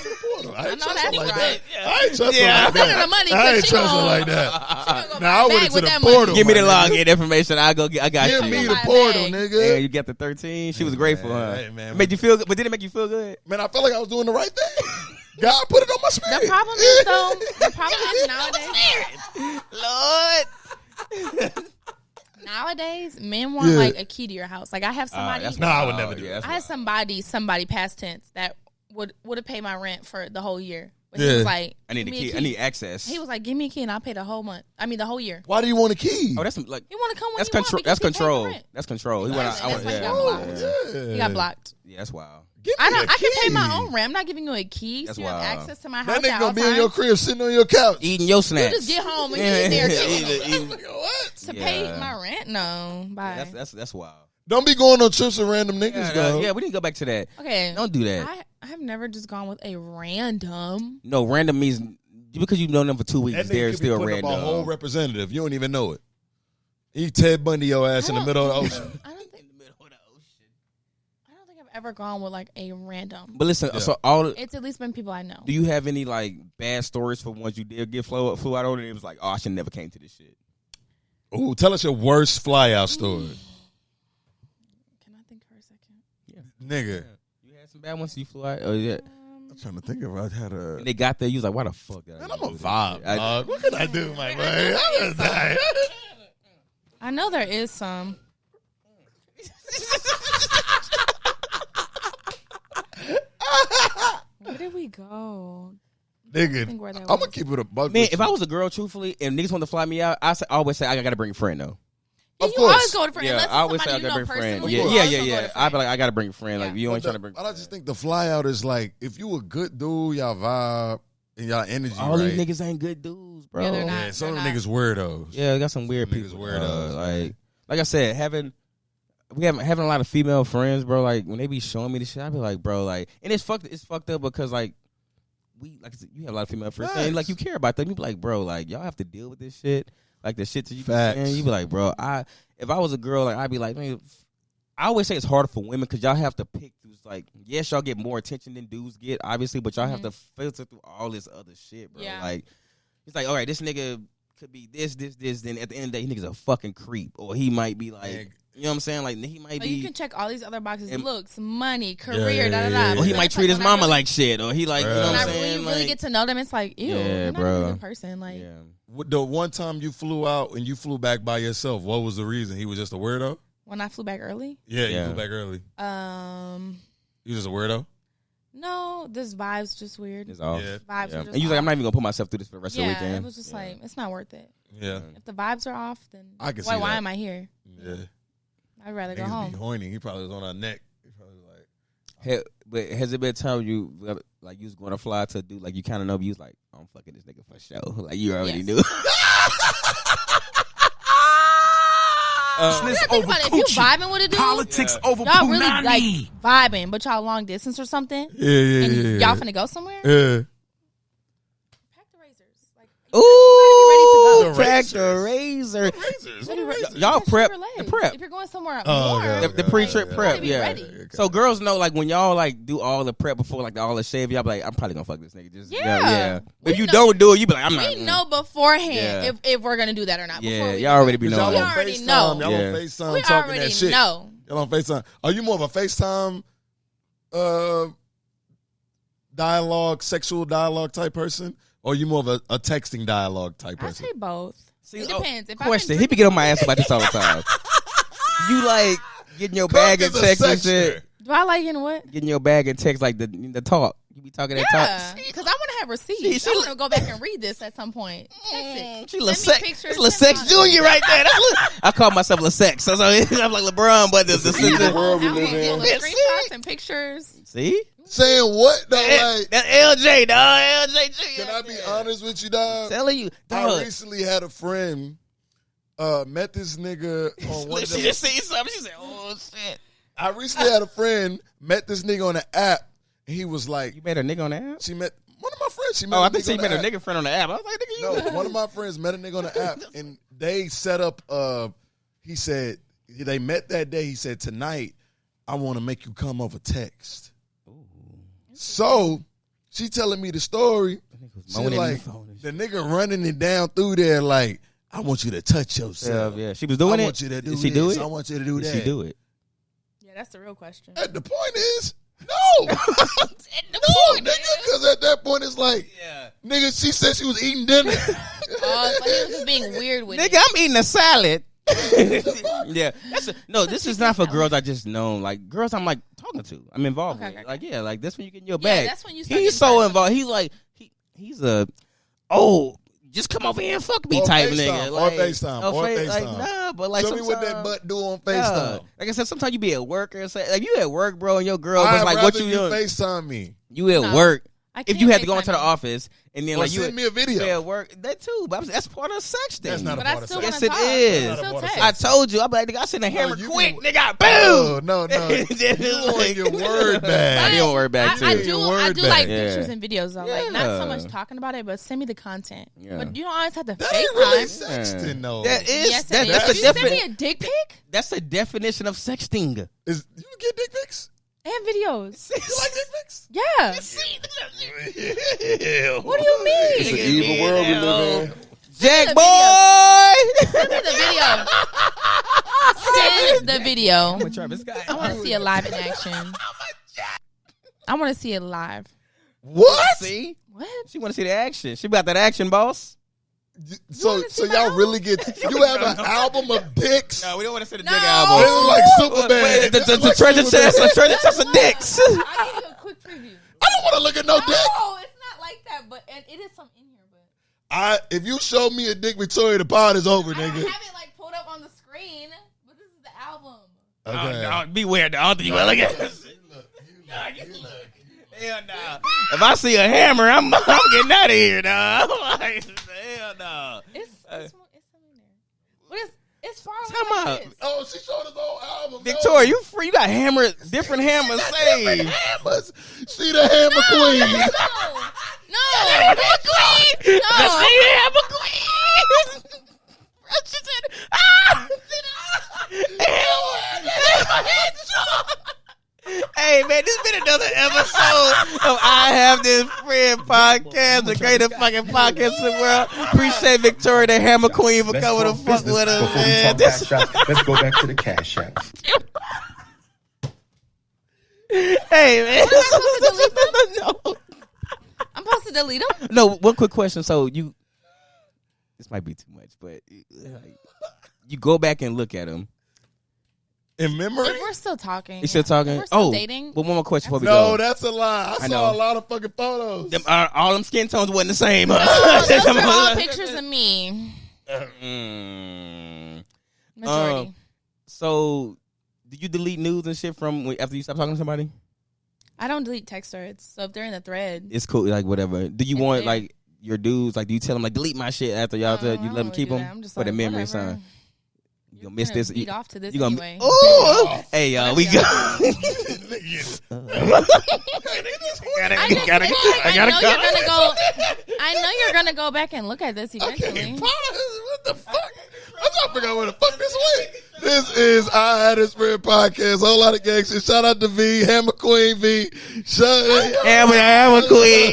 I ain't
know
trust
that's
her like
right.
that. I ain't trust her like
Send her
that.
the money,
I
'cause
ain't
she
trust her
gonna-
like that. Now I went into the
that
portal.
money.
Give me the
my nigga.
login information. I got
Give
you.
me
She
the
gonna buy a
portal,
bag.
nigga.
Yeah, you got the 13. She was grateful, huh?
Hey, man.
Made you feel good, but did it make you feel good?
Man, I felt like I was doing the right thing. God put it on my spirit.
The problem is though. The problem is nowadays.
Lord.
Nowadays, men want like a key to your house. Like I have somebody.
Nah, I would never do
that.
that.
I had somebody past tense that would have paid my rent for the whole year. But
Yeah.
he was like,
I need a
"Give me
key. I need access.
He was like, give me a key and I'll pay the whole month. I mean, the whole year.
Why do you want a key?
Oh, that's like
He want to come when
that's
you want
control.
because
That's
he paid the
control.
rent.
That's control. He
That's
want.
why he got
Yeah.
blocked.
Yeah.
He got blocked.
Yeah, that's wild.
Give me
I
a
can pay
key.
my own rent. I'm not giving you a key.
That's
So you have
wild.
access to my house
That nigga
at
gonna
all
be in your
times.
crib sitting on your couch.
Eating your
You
snacks.
just get home and you in there
Eating-
What?
to
Yeah.
pay my rent. No, bye.
That's wild.
Don't be going on trips with random niggas, though.
Yeah, we didn't go back to that.
Okay,
Don't do that.
I have never just gone with a random.
No, random means because you've known them for 2 weeks,
That nigga
they're
could be
still
putting
random.
up a whole representative. You don't even know it. He Ted Bundy your ass in the middle of the ocean.
I don't think I've ever gone with like a random.
But listen,
Yeah.
so all
It's at least been people I know.
do you have any like bad stories for ones you did get flew out on and it was like, oh, I should never came to this shit.
Ooh, tell us your worst fly out story.
Can I think for a second?
Nigga.
You had some bad ones you flew out? Oh yeah.
I'm trying to think if I had a...
And they got there, you was like, why the fuck did I
Man,
do
I'm a
this?
vibe,
I-
dog. What can I do, my man? I'm gonna die.
I know there is some. Where did we go?
Nigga,
think where that
I'm
was.
gonna keep it a buck.
Man,
with
if
you.
I was a girl, truthfully, and niggas want to fly me out, I always say I gotta bring a friend though.
Yeah,
Of
you always
course.
go to friend.
Yeah,
Unless
I always
it's
say I
somebody you
gotta
know
bring a friend.
personally,
Yeah,
you
yeah,
always
yeah,
gonna go
yeah.
to
I be
friend.
like, I gotta bring a friend. Like
Yeah.
you ain't trying to bring.
But I just think the fly out is like if you a good dude, y'all vibe and y'all energy.
all
right?
these niggas ain't good dudes, bro.
Yeah, they're not.
Yeah, some of
They're
them niggas weirdos.
Yeah, I got some weird
Some niggas
people.
weirdos,
Like I said, having a lot of female friends, bro. Like when they be showing me the shit, I be like, bro, like, and it's fucked up because like I said, you have a lot of female friends, and like you care about them. You be like, bro, like y'all have to deal with this shit, like the shit that you be
Facts.
saying. You be like, bro, if I was a girl, like I'd be like, man. I always say it's harder for women because y'all have to pick through. Like, yes, y'all get more attention than dudes get, obviously, but y'all have to filter through all this other shit, bro.
Yeah.
Like, it's like, all right, this nigga could be this. Then at the end of the day, he nigga's a fucking creep, or he might be like You know what I'm saying? Like he might be.
You can check all these other boxes: looks, money, career, da.
Or he might treat his mama like shit, or he like, you know what I'm saying?
When you really get to know them, it's like, ew, you're not a good person. Like,
the one time you flew out and you flew back by yourself, what was the reason? He was just a weirdo?
When I flew back early?
Yeah, you flew back early. You just a weirdo?
No, this vibe's just weird.
It's off.
Vibes are just
and you like, I'm not even gonna put myself through this for the rest of the weekend.
It was just like, it's not worth it.
Yeah.
If the vibes are off, then
I can see
why am I here?
Yeah.
I'd rather go home.
Be horny. He probably was on our neck. He probably was like.
But has it been time you like you was going to fly to do like you kind of know, but you was like, I'm fucking this nigga for sure. Like you already knew.
If you vibing with a dude,
politics over
y'all really
punani.
like vibing, but y'all long distance or something.
Yeah.
Y'all finna go somewhere.
Yeah.
Pack the razors. Like,
Ooh, pack the razor. Y'all prep the prep.
If you're going somewhere
The pre-trip prep.
be ready.
So girls know like when y'all like do all the prep before like all the shave, y'all be like, I'm probably gonna fuck this nigga. Just If you don't do it, you be like, I'm not.
We know beforehand if we're gonna do that or not.
Yeah, y'all already be knowing.
We already know.
Y'all on FaceTime
We
talking
already
that shit.
know.
Y'all on FaceTime. Are you more of a FaceTime dialogue, sexual dialogue type person? Or are you more of a texting dialogue type person?
I say both.
See,
it depends.
Question. He be getting on my ass about this all the time. You like getting your bag and text and shit.
Do I like getting what?
Getting your bag and text like the talk. You be talking that talk.
Yeah, because I want to have receipts. I want to go back and read this at some point.
She LaSex Junior right there. I call myself LaSex. I'm like LeBron, but the
world we live in.
Screenshots and pictures.
See?
Saying what though? Like
That's LJ, dog. LJ Jr.
Can I be honest with you, dog?
Telling you,
I
dog.
recently had a friend met this nigga on one of
She just seen something. She said, "Oh shit."
I recently had a friend met this nigga on the app. And he was like,
"You met a nigga on the app?"
She met one of my friends. She met.
I think she met a nigga friend on the app. I was like, "Nigga, you."
No, one of my friends met a nigga on the app, and they set up. He said they met that day. He said, "Tonight, I want to make you come over text." So she telling me the story. She like the nigga running it down through there like, I want you to touch yourself.
Yeah, she was doing it.
I want you to do
Did she
this.
do it?
I want you to do that.
Did she do it?
Yeah, that's the real question.
The point is, no. No, nigga, because at that point it's like, nigga, she said she was eating dinner.
So he was just being weird with
Nigga, I'm eating a salad. Yeah, this is not for girls I just know. Like girls, I'm like talking to, I'm involved with.
Okay.
Like like that's when you get in your bag.
That's when you start
He's so involved. He's like he's a just come over here and fuck me type nigga. Like,
or FaceTime.
Like, nah, but like
tell me what that butt do on FaceTime.
Yeah. Like I said, sometimes you be at work or say like you at work, bro, and your girl
I'd
was like, "What you doing?"
FaceTime me.
You at work. If you had to go into the office and then
or
like you
send me a video
at work, that too. But that's part of sexting.
That's not a part of sexting.
Yes, it is. I told you. I'm like, nigga, I send a hammer quick, nigga. Boom.
No. You want your word back.
I need your word back too.
I do like pictures and videos though. Like not so much talking about it, but send me the content.
Yeah.
But you don't always have to
That ain't really
FaceTime.
sexting though.
That is.
Yes,
That's
it is.
the
You send me
definition.
a dick pic
That's the definition of sexting.
You get dick pics?
and videos.
You like dick pics?
Yeah. What do you mean?
It's an evil world we live in.
Jack boy.
Send me the video. Send the video.
I'm gonna try this guy.
I want to see it live in action. I want to see it live.
What?
See?
What?
She want to see the action. She got that action, boss.
So y'all really get? You have an album of dicks?
No, we don't want to see the
No.
dick
This
album.
is like Superman.
The treasure chest. The treasure chest of dicks.
I'll give you a quick preview.
I don't want to look at no dick.
No, it's not like that, but it is some in here. But
If you show me a dick, Victoria, the pod is over,
I don't
nigga.
have it like pulled up on the screen, but this is the album.
Okay.
Beware, I don't think you want to look at this. Hell no. If I see a hammer, I'm getting out of here, dog. Like, hell no.
It's some in there. But it's far away.
Come
like
on.
this.
Oh, she showed us the whole album.
Victoria, you free. You got different hammers
Different
saved.
hammers. She the hammer queen.
No.
Hammer queen.
No.
She hammer queen. She said, Hey, Hey man, this been another episode of I Have This Friend podcast, the greatest fucking podcast in the world. Appreciate Victoria, the Hammer Queen, for coming to fuck with us, man.
Let's go back to the cash apps.
Hey man,
No. I'm supposed to delete them?
No, one quick question. So this might be too much, but you go back and look at them.
In memory?
If we're still talking.
You still talking?
If we're still dating.
But one more question before we
No,
go.
that's a lie. I saw a lot of fucking photos.
All them skin tones wasn't the same.
Those are all pictures of me. Majority.
So, did you delete nudes and shit from after you stopped talking to somebody?
I don't delete text threads. So if they're in the thread.
It's cool, like whatever. Do you want like your dudes, like do you tell them like delete my shit after y'all you let them keep them for the memory, son? You gonna miss this?
Beat off to this
you gonna,
anyway.
Ooh, hey y'all, we go.
I know you're gonna go back and look at this eventually.
What the fuck? I'm trying to figure out where the fuck this went. This is I Had This Friend podcast. Whole lot of gang shit. Shout out to V, Hammer Queen V.
Hammer Queen.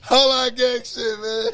Whole lot of gang shit, man.